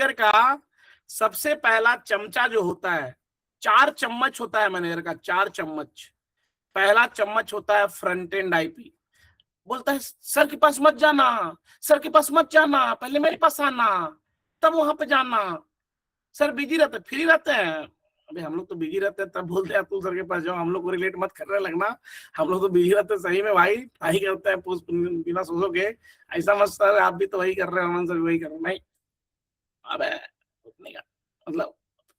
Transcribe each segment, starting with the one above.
Manager का सबसे पहला चमचा जो होता है, 4 चम्मच होता है मैनेजर का, 4 चम्मच। पहला चम्मच होता है फ्रंट एंड आईपी। बोलता है सर के पास मत जाना, सर के पास मत जाना, पहले मेरे पास आना, तब वहां पे जाना। सर बिजी रहते, फ्री रहते हैं। अबे हम लोग तो बिजी रहते हैं, तब बोलते हैं तू सर के पास जाओ, हम लोग को रिलेट मत करने लगना। हम लोग तो बिजी रहते हैं सही में भाई, भाई करते हैं बिना सोचो के। ऐसा मत सर आप भी तो वही कर रहे हो, हम सर वही कर रहे नहीं। अबे उतने का मतलब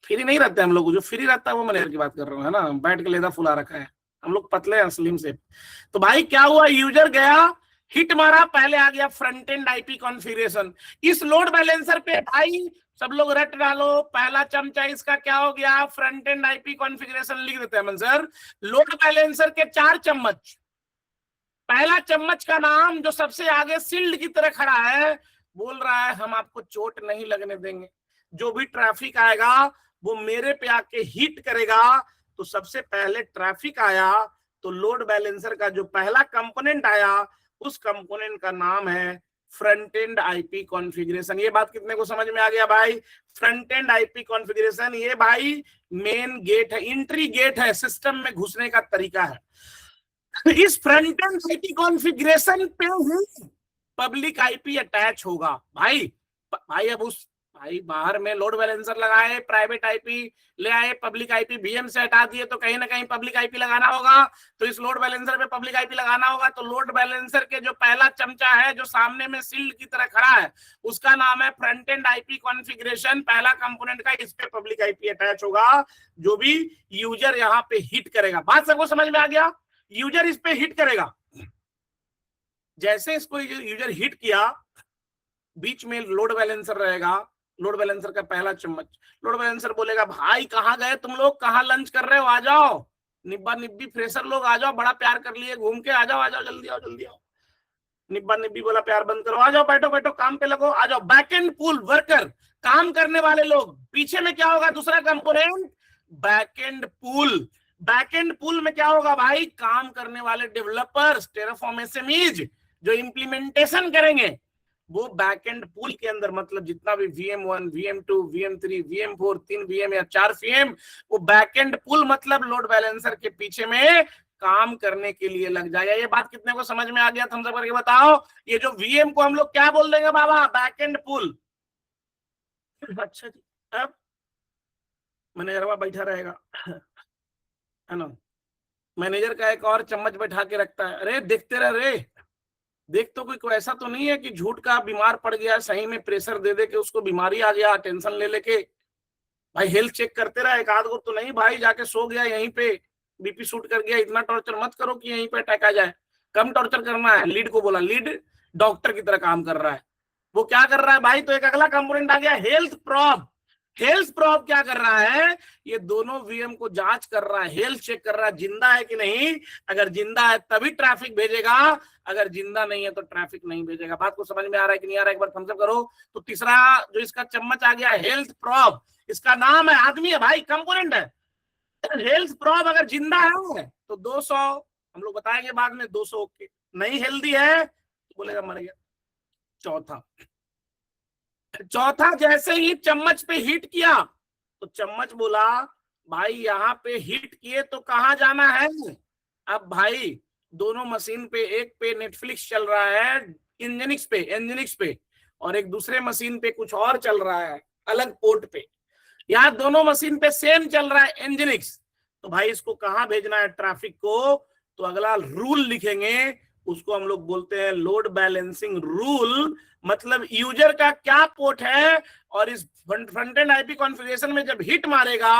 फ्री नहीं रहते हम लोग, जो फ्री रहता है वो मैनेजर की बात कर रहा हूँ, है ना। बैठ के लेदा फुला रखा है, हम लोग पतले हैं स्लिम से। तो भाई क्या हुआ, यूजर गया, हिट मारा, पहले आ गया फ्रंट एंड आईपी कॉन्फ़िगरेशन। इस लोड बैलेंसर पे भाई सब लोग रट डालो, पहला चमचा इसका क्या हो गया, फ्रंट एंड आईपी कॉन्फ़िगरेशन लिख देते हैं सर। लोड बैलेंसर के 4 चम्मच, पहला चम्मच का नाम जो सबसे आगे शील्ड की तरह खड़ा है, बोल रहा है हम आपको चोट नहीं लगने देंगे, जो भी ट्रैफिक आएगा वो मेरे पे आके हिट करेगा। तो सबसे पहले ट्रैफिक आया तो लोड बैलेंसर का जो पहला कंपोनेंट आया, उस कंपोनेंट का नाम है फ्रंट एंड आईपी कॉन्फ़िगरेशन। ये बात कितने को समझ में आ गया भाई? फ्रंट एंड आईपी कॉन्फ़िगरेशन ये भाई मेन गेट है, एंट्री गेट है, सिस्टम में घुसने का तरीका है। इस फ्रंट एंड आईपी कॉन्फ़िगरेशन पे ही पब्लिक आईपी अटैच होगा भाई। भाई अब उस भाई बाहर में लोड बैलेंसर लगाए, प्राइवेट आईपी ले आए, पब्लिक आईपी वीएम से हटा दिए, तो कहीं ना कहीं पब्लिक आईपी लगाना होगा। तो इस लोड बैलेंसर पे पब्लिक आईपी लगाना होगा। तो लोड बैलेंसर के जो पहला चमचा है, जो सामने में शील्ड की तरह खड़ा है, उसका नाम है फ्रंट एंड आईपी कॉन्फ़िगरेशन। पहला कंपोनेंट का इस पे पब्लिक आईपी अटैच होगा, जो भी यूजर यहाँ पे हिट करेगा। बात सबको समझ में आ गया? यूजर इस पे हिट करेगा, जैसे इसको यूजर हिट किया, बीच में लोड बैलेंसर रहेगा, लोड बैलेंसर का पहला चम्मच। लोड बैलेंसर बोलेगा भाई कहाँ गए तुम लोग, कहाँ लंच कर रहे हो, आ जाओ, निब्बा निब्बी फ्रेशर लोग आ जाओ, बड़ा प्यार कर लिए घूम के, आ जाओ आ जाओ, जल्दी आओ जल्दी आओ। निब्बा निब्बी बोला प्यार बंद करो, आ जाओ बैठो बैठो काम पे लगो, आ जाओ। बैक एंड पूल वर्कर, काम करने वाले लोग, पीछे में क्या होगा दूसरा component, back and pool. Back and pool में क्या होगा भाई, काम करने वाले डेवलपर्स, टेराफॉर्म एसएमईज जो इंप्लीमेंटेशन करेंगे, वो बैक एंड पूल के अंदर, मतलब जितना भी VM1, VM2, VM3, VM4, 3 VM या 4 VM, वो बैक एंड पूल मतलब लोड बैलेंसर के पीछे में काम करने के लिए लग जाएगा। ये बात कितने को समझ में आ गया? थम्स अप करके बताओ। ये जो VM को हम लोग क्या बोल देंगे बाबा? Back and pool. अच्छा जी, अब मैनेजर बैठा रहेगा, है ना। मैनेजर का एक और चम्मच बैठा के रखता है, अरे देखते रह रे, देख तो कोई ऐसा तो नहीं है कि झूठ का बीमार पड़ गया, सही में प्रेशर दे दे के उसको बीमारी आ गया, टेंशन ले लेके भाई हेल्थ चेक करते रहा, एक आध गो तो नहीं भाई जाके सो गया यहीं पे, बीपी शूट कर गया। इतना टॉर्चर मत करो कि यहीं पे अटैक आ जाए, कम टॉर्चर करना है। लीड को बोला, लीड डॉक्टर की तरह काम कर रहा है, वो क्या कर रहा है भाई? तो एक अगला कंपोनेंट आ गया हेल्थ प्रॉब। हेल्थ प्रॉब क्या कर रहा है? ये दोनों वीएम को जांच कर रहा है, हेल्थ चेक कर रहा है, जिंदा है कि नहीं। अगर जिंदा है तभी ट्रैफिक भेजेगा, अगर जिंदा नहीं है तो ट्रैफिक नहीं भेजेगा। बात को समझ में आ रहा है कि नहीं आ रहा है? एक बार थम्स अप करो। तो तीसरा जो इसका चम्मच आ गया हेल्थ प्रॉब, इसका नाम है, आदमी है भाई, कंपोनेंट है। हेल्थ प्रॉब अगर जिंदा है तो 200, हम लोग बताएंगे बाद में, 200 ओके, नहीं हेल्दी है तो बोलेगा मर गया। चौथा जैसे ही चम्मच पे हिट किया तो चम्मच बोला भाई यहाँ पे हिट किए तो कहाँ जाना है। अब भाई दोनों मशीन पे, एक पे नेटफ्लिक्स चल रहा है एनजिनिक्स पे, और एक दूसरे मशीन पे कुछ और चल रहा है अलग पोर्ट पे। यहाँ दोनों मशीन पे सेम चल रहा है एनजिनिक्स। तो भाई इसको कहाँ भेजना है ट्रैफिक को? तो अगला रूल लिखेंगे, उसको हम लोग बोलते हैं लोड बैलेंसिंग रूल। मतलब यूजर का क्या पोर्ट है, और इस फ्रंट एंड आईपी कॉन्फ़िगरेशन में जब हिट मारेगा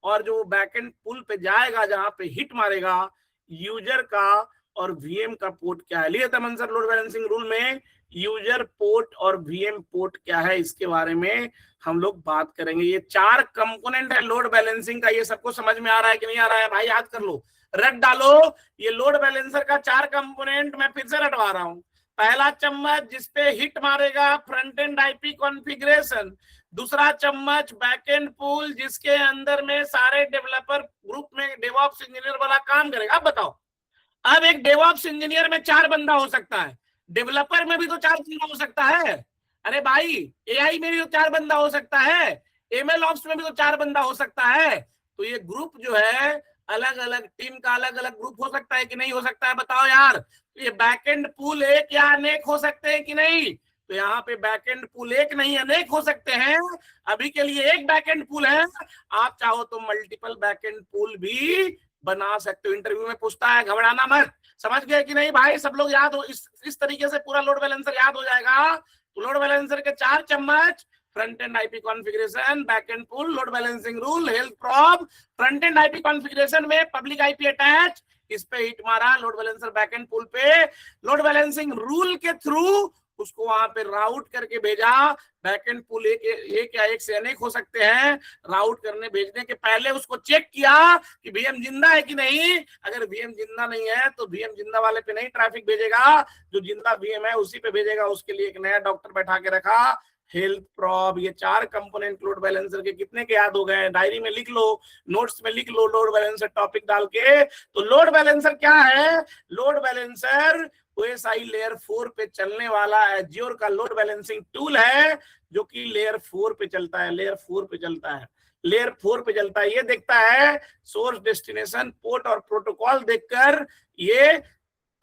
और जो बैकएंड पुल पे जाएगा जहां पे हिट मारेगा, यूजर का और वीएम का पोर्ट क्या है। लिए तमन सर लोड बैलेंसिंग रूल में यूजर पोर्ट और वीएम पोर्ट क्या है, इसके बारे में हम लोग बात करेंगे। ये 4 कंपोनेंट है लोड बैलेंसिंग का। ये सबको समझ में आ रहा है कि नहीं आ रहा है भाई? याद कर लो, रट डालो। ये लोड बैलेंसर का 4 कंपोनेंट मैं फिर से रटवा रहा हूं। पहला चम्मच जिसपे हिट मारेगा फ्रंट एंड आईपी कॉन्फ़िगरेशन, दूसरा चम्मच बैकएंड पूल जिसके अंदर में सारे डेवलपर ग्रुप में डेवऑप्स इंजीनियर वाला काम करेगा। अब बताओ, अब एक डेवऑप्स इंजीनियर में 4 बंदा हो सकता है, डेवलपर में भी तो 4 बंदा हो सकता है। अरे भाई एआई में भी तो 4 बंदा हो सकता है, एमएल ऑप्स में भी तो 4 बंदा हो सकता है। तो ये ग्रुप जो है अलग अलग टीम का अलग अलग ग्रुप हो सकता है कि नहीं हो सकता है, बताओ यार। ये बैकएंड पूल एक या अनेक हो सकते हैं कि नहीं? तो यहाँ पे बैकएंड पूल एक नहीं अनेक हो सकते हैं। अभी के लिए एक बैकएंड पूल है, आप चाहो तो मल्टीपल बैकएंड पूल भी बना सकते हो। इंटरव्यू में पूछता है, घबराना मत। समझ गए कि नहीं भाई? सब लोग याद हो, इस तरीके से पूरा लोड बैलेंसर याद हो जाएगा। तो लोड बैलेंसर के 4 चम्मच, front end IP configuration, back end pool, load balancing rule, health probe. Front end IP configuration में पब्लिक आईपी अटैच, इस पे हिट मारा, load balancer back end pool पे लोड बैलेंसिंग रूल के थ्रू उसको वहां पे राउट करके भेजा। बैक एंड पुल एक या एक से अनेक हो सकते हैं। राउट करने भेजने के पहले उसको चेक किया कि वीएम जिंदा है कि नहीं। अगर वीएम जिंदा नहीं है तो वीएम जिंदा वाले पे नहीं ट्रैफिक भेजेगा, जो जिंदा वीएम है उसी पे भेजेगा। उसके लिए एक नया डॉक्टर बैठा के रखा, हेल्थ प्रॉब। ये 4 कंपोनेंट लोड बैलेंसर के कितने के याद हो गए? डायरी में लिख लो, नोट्स में लिख लो, लोड बैलेंसर टॉपिक डाल के। तो लोड बैलेंसर क्या है? लोड बैलेंसर ओएसआई लेयर 4 पे चलने वाला एज्योर का लोड बैलेंसिंग टूल है, जो कि लेयर 4 पे चलता है। लेयर 4 पे चलता है, लेयर 4 पे चलता है। ये देखता है सोर्स, डेस्टिनेशन, पोर्ट और प्रोटोकॉल देखकर ये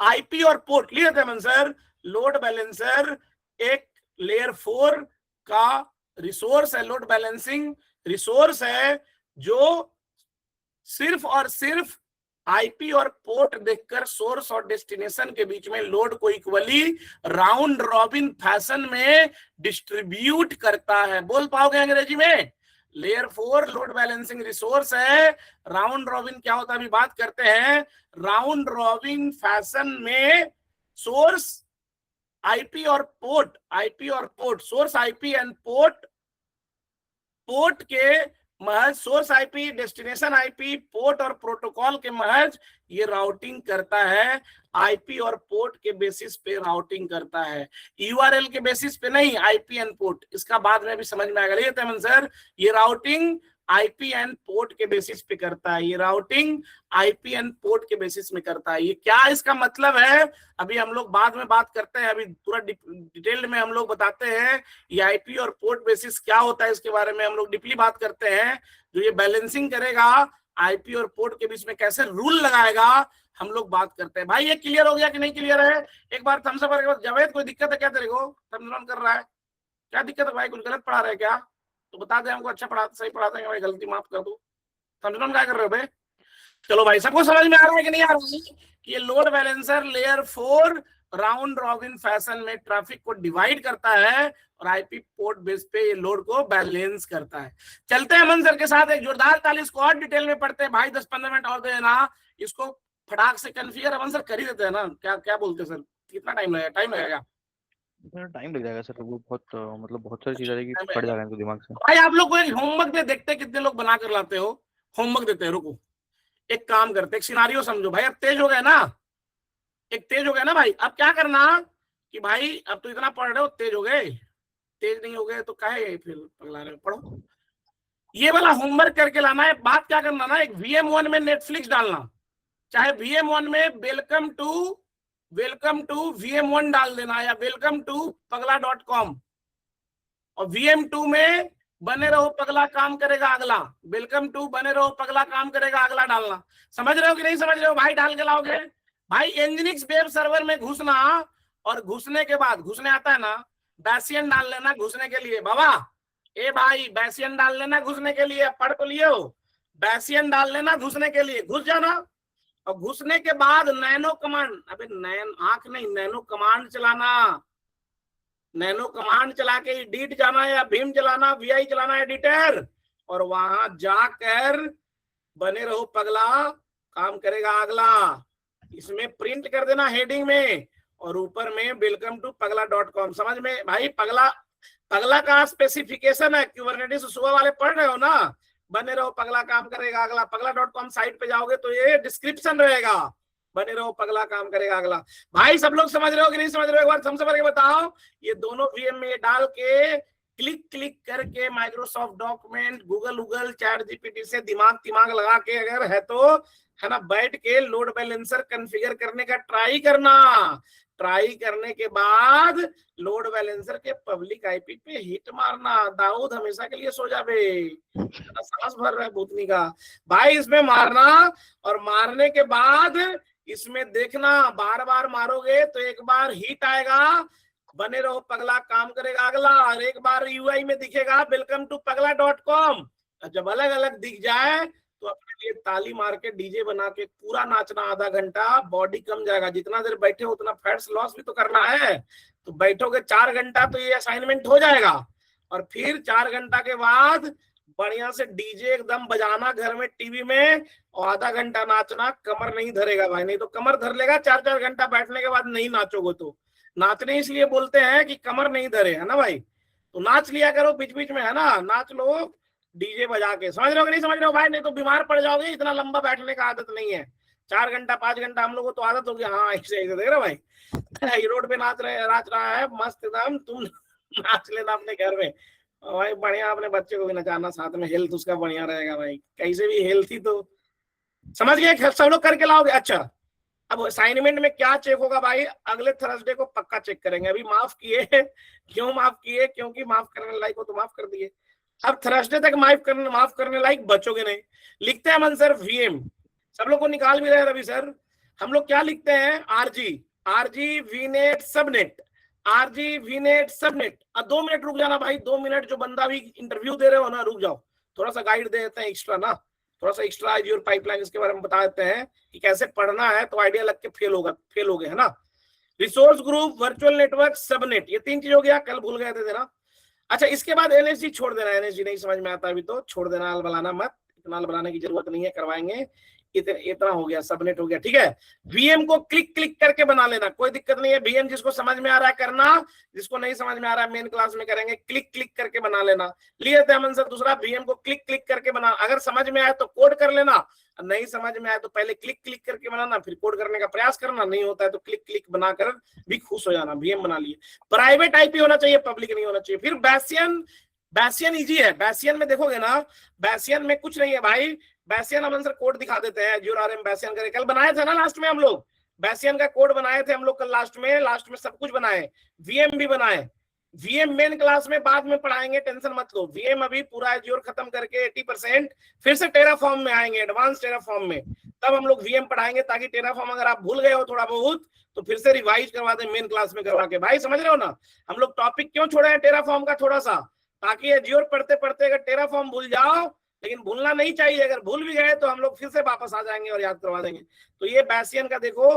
आईपी और पोर्ट लिख देते हैं सर। लोड बैलेंसर एक लेयर 4 का रिसोर्स है, लोड बैलेंसिंग रिसोर्स है, जो सिर्फ और सिर्फ आईपी और पोर्ट देखकर सोर्स और डेस्टिनेशन के बीच में लोड को इक्वली राउंड रॉबिन फैशन में डिस्ट्रीब्यूट करता है। बोल पाओगे अंग्रेजी में? लेयर 4 लोड बैलेंसिंग रिसोर्स है। राउंड रॉबिन क्या होता है अभी बात करते हैं। राउंड रॉबिन फैशन में सोर्स, आईपी और port, source IP and port के महज, source IP, destination IP, port और प्रोटोकॉल के महज ये राउटिंग करता है। आईपी और पोर्ट के बेसिस पे राउटिंग करता है, यूआरएल के बेसिस पे नहीं। आईपी एंड पोर्ट, इसका बाद में भी समझ में आएगा। ये सर, ये राउटिंग आईपी एंड पोर्ट के बेसिस पे करता है। ये राउटिंग आईपी एंड पोर्ट के बेसिस में करता है। ये क्या इसका मतलब है अभी हम लोग बाद में बात करते हैं। अभी पूरा डिटेल में हम लोग बताते हैं ये आईपी और पोर्ट बेसिस क्या होता है, इसके बारे में हम लोग डीपली बात करते हैं। जो ये बैलेंसिंग करेगा आईपी और पोर्ट के बीच में कैसे रूल लगाएगा, हम लोग बात करते हैं। भाई ये क्लियर हो गया कि नहीं क्लियर है? एक बार थम्स अप करके, जावेद कोई दिक्कत है क्या तेरे को? थम्स डाउन कर रहा है, क्या दिक्कत है भाई? कुछ गलत पढ़ा रहे हैं क्या? तो बता दे हमको, अच्छा पढ़ा, सही पढ़ाते हैं भाई, गलती माफ कर दो। समझो क्या कर रहे हो भाई? चलो भाई, सबको समझ में आ रहा है कि नहीं आ रहा है कि ये load balancer layer 4 round robin fashion में ट्रैफिक को डिवाइड करता है और आईपी पोर्ट बेस पे ये लोड को बैलेंस करता है। चलते हैं अमन सर के साथ, एक जोरदार ताली, इसको और डिटेल में पढ़ते हैं भाई। 10-15 मिनट और देना, इसको फटाक से कन्फिगर अमन सर कर ही देते हैं ना। क्या क्या बोलते हैं सर? कितना टाइम लगेगा? टाइम लगेगा? टाइम लग जाएगा सर, वो बहुत मतलब बहुत सारी चीजें रहेगी, पड़ जाएगा इनको दिमाग से। भाई आप लोग को एक होमवर्क दे, देखते हैं कितने लोग बना कर लाते हो। होमवर्क देते हैं, रुको एक काम करते, एक सिनारियो समझो भाई। अब तेज हो गए ना, एक तेज हो गया ना भाई। अब क्या करना कि भाई अब तो इतना पढ़ रहे हो, तेज हो गए। तेज नहीं हो गए तो काहे फिर पगला रहे हो? पढ़ो, ये वाला होमवर्क करके लाना है। बात क्या करना ना, एक VM1 में नेटफ्लिक्स डालना, चाहे VM1 में वेलकम टू VM1 डाल देना, या वेलकम टू pagla.com, और VM2 में बने रहो पगला काम करेगा अगला, वेलकम टू बने रहो पगला काम करेगा अगला डालना। समझ रहे हो कि नहीं समझ रहे हो भाई? डाल के लाओगे भाई। एनजिनिक्स वेब सर्वर में घुसना, और घुसने के बाद, घुसने आता है ना, बैसियन डाल लेना घुसने के लिए। बाबा ए भाई, बैसियन डाल लेना घुसने के लिए। पढ़ तो लिए हो, बैसियन डाल लेना घुसने के लिए, घुस जाना। और घुसने के बाद नैनो कमांड, अबे आंख नहीं, नैनो कमांड चलाना। नैनो कमांड चला के एडिट जाना, या भीम चलाना, VI चलाना एडिटर, और वहां जाकर बने रहो पगला काम करेगा अगला, इसमें प्रिंट कर देना हेडिंग में, और ऊपर में वेलकम टू pagla.com। समझ में भाई? पगला का स्पेसिफिकेशन है, क्यूबरनेटिस सुबह वाले पढ़ रहे हो ना, बने रहो पगला काम करेगा अगला। pagla.com साइट पे जाओगे तो ये डिस्क्रिप्शन रहेगा, बने रहो पगला काम करेगा अगला। भाई सब लोग समझ रहे हो कि नहीं समझ रहे हो? एक बार समझ के बताओ। ये दोनों VM में डाल के क्लिक क्लिक करके Microsoft document, Google chat GPT से दिमाग लगा के अगर है तो, है ना, बैठ के लोड बैलेंसर कॉन्फ़िगर करने का ट्राई करना। ट्राई करने के बाद लोड बैलेंसर के पब्लिक आईपी पे हिट मारना। दाऊद हमेशा के लिए सो जावे, सांस भर रहा है भूतनी का भाई, इसमें मारना। और मारने के बाद इसमें देखना, बार बार मारोगे तो एक बार हिट आएगा, बने रहो पगला, काम करेगा अगला, और एक बार यूआई में दिखेगा वेलकम टू pagla.com। जब अलग अलग दिख जाए तो अपने लिए ताली मार के डीजे बना के पूरा नाचना आधा घंटा, बॉडी कम जाएगा। जितना देर बैठे हो उतना फैट्स लॉस भी तो करना है, तो बैठोगे 4 घंटा तो ये असाइनमेंट हो जाएगा। और फिर 4 घंटा के बाद बढ़िया से डीजे एकदम बजाना घर में टीवी में, और आधा घंटा नाचना। कमर नहीं धरेगा भाई, नहीं तो कमर धर लेगा 4-4 घंटा बैठने के बाद नहीं नाचोगे तो। नाचने इसलिए बोलते हैं कि कमर नहीं धरे, है ना भाई, तो नाच लिया करो बीच बीच में, है ना, नाच लो डीजे बजा के। समझ रहे हो कि नहीं समझ रहे हो भाई, नहीं तो बीमार पड़ जाओगे, इतना लंबा बैठने का आदत नहीं है। 4 घंटा 5 घंटा हम लोग को तो आदत होगी। हाँ ऐसे ऐसे देख रहे हो भाई, रोड पे नाच रहा है मस्त एकदम, तुम नाच लेना अपने घर में भाई, बढ़िया। अपने बच्चे को भी नचाना साथ में, हेल्थ उसका बढ़िया रहेगा भाई, कैसे भी हेल्थी तो। समझ गए, सब लोग करके लाओगे। अच्छा, अब असाइनमेंट में क्या चेक होगा भाई, अगले थर्सडे को पक्का चेक करेंगे। अभी माफ किए, क्यों माफ किए, क्योंकि माफ करने लायक हो तो माफ कर दिए। अब थर्सडे तक माफ करने लायक बचोगे नहीं। लिखते हैं अमन सर वीएम, सब लोग को निकाल भी रहे रवि सर। हम लोग क्या लिखते हैं, RG VNet subnet, RG VNet subnet. 2 minute रुक जाना भाई, 2 मिनट। जो बंदा भी इंटरव्यू दे रहे हो ना, रुक जाओ, थोड़ा सा गाइड दे देते हैं एक्स्ट्रा ना, थोड़ा सा एक्स्ट्रा एज्योर पाइपलाइन इसके बारे में बता देते हैं कि कैसे पढ़ना है, तो आइडिया लग के फेल हो गए, है ना। Resource group, virtual network, subnet, ये 3 चीज हो गया, कल भूल गए थे देना। अच्छा, इसके बाद एनएसजी छोड़ देना, एनएसजी नहीं समझ में आता अभी तो छोड़ देना, अलबलाना मत, इतना अलबलाने की जरूरत नहीं है, करवाएंगे। इतना हो गया, सबनेट हो गया, ठीक है। वीएम को क्लिक क्लिक करके बना लेना, कोई दिक्कत नहीं है। वीएम जिसको समझ में आ रहा है करना, जिसको नहीं समझ में आ रहा है मेन क्लास में करेंगे, क्लिक क्लिक करके बना लेना। लिए थे अमन सर दूसरा, वीएम को क्लिक क्लिक करके बना, अगर समझ में आए तो कोड कर लेना, नहीं समझ में आए तो पहले क्लिक क्लिक करके बनाना, फिर कोड करने का प्रयास करना, नहीं होता है तो क्लिक क्लिक बनाकर भी खुश हो जाना। वीएम बना लिए, प्राइवेट आईपी होना चाहिए, पब्लिक नहीं होना चाहिए। फिर बैसियन इजी है, बैसियन में देखोगे ना, बैसियन में कुछ नहीं है भाई। बैसियन अमन सर कोड दिखा देते हैं, एज्योर आरएम बैसियन करके कल बनाए थे ना, लास्ट में हम लोग बैसियन का कोड बनाए थे हम लोग कल लास्ट में सब कुछ बनाए, वीएम भी बनाए। वीएम मेन क्लास में बाद में पढ़ाएंगे, टेंशन मत लो। वीएम अभी पूरा एज्योर खत्म करके 80%, फिर से टेराफॉर्म में आएंगे, एडवांस टेराफॉर्म में, तब हम लोग वीएम पढ़ाएंगे, ताकि टेराफॉर्म अगर आप भूल गए हो थोड़ा बहुत तो फिर से रिवाइज करवा दें मेन क्लास में करवा के। भाई समझ रहे हो ना, हम लोग टॉपिक क्यों छोड़े हैं टेराफॉर्म का थोड़ा सा, ताकि एज्योर पढ़ते पढ़ते अगर टेराफॉर्म भूल जाओ, लेकिन भूलना नहीं चाहिए, अगर भूल भी गए तो हम लोग फिर से वापस आ जाएंगे और याद करवा देंगे। तो ये बैसियन का देखो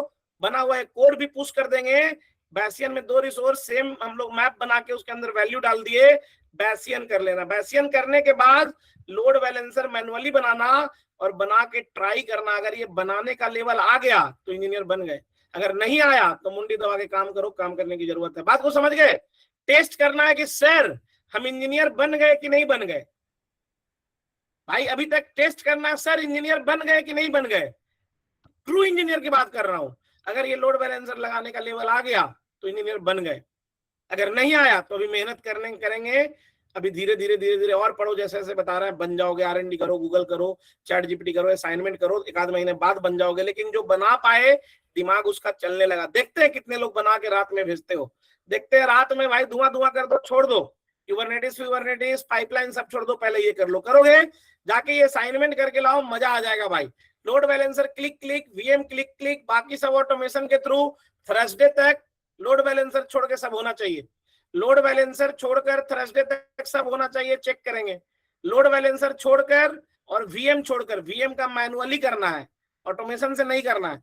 बना हुआ है, कोड भी पुश कर देंगे। बैसियन में 2 रिसोर्स सेम हम लोग मैप बना के उसके अंदर वैल्यू डाल दिए, बैसियन कर लेना। बैसियन करने के बाद लोड बैलेंसर मैनुअली बनाना और बना के ट्राई करना। अगर ये बनाने का लेवल आ गया तो इंजीनियर बन गए, अगर नहीं आया तो मुंडी दबा के काम करो, काम करने की जरूरत है। बात को समझ गए, टेस्ट करना है कि सर हम इंजीनियर बन गए कि नहीं बन गए। भाई अभी तक टेस्ट करना है, सर इंजीनियर बन गए कि नहीं बन गए, ट्रू इंजीनियर की बात कर रहा हूं। अगर ये लोड बैलेंसर लगाने का लेवल आ गया तो इंजीनियर बन गए, अगर नहीं आया तो अभी मेहनत करेंगे। अभी धीरे धीरे और पढ़ो, जैसे जैसे बता रहे हैं बन जाओगे। R&D करो, गूगल करो, चैट जीपीटी करो, असाइनमेंट करो, 1 आध महीने बाद बन जाओगे। लेकिन जो बना पाए दिमाग उसका चलने लगा। देखते हैं कितने लोग बना के रात में भेजते हो, देखते हैं रात में भाई धुआं कर दो, छोड़ दो क्यूबरनेटिस पाइपलाइन सब छोड़ दो, पहले ये कर लो। करोगे जाके ये असाइनमेंट करके लाओ, मजा आ जाएगा भाई। Load balancer click click, VM click click, बाकी सब ऑटोमेशन के थ्रू। थर्सडे तक लोड बैलेंसर छोड़ के सब होना चाहिए, लोड बैलेंसर छोड़कर थर्सडे तक सब होना चाहिए, चेक करेंगे। लोड बैलेंसर छोड़कर और वीएम छोड़कर, वीएम का मैनुअली करना है, ऑटोमेशन से नहीं करना है।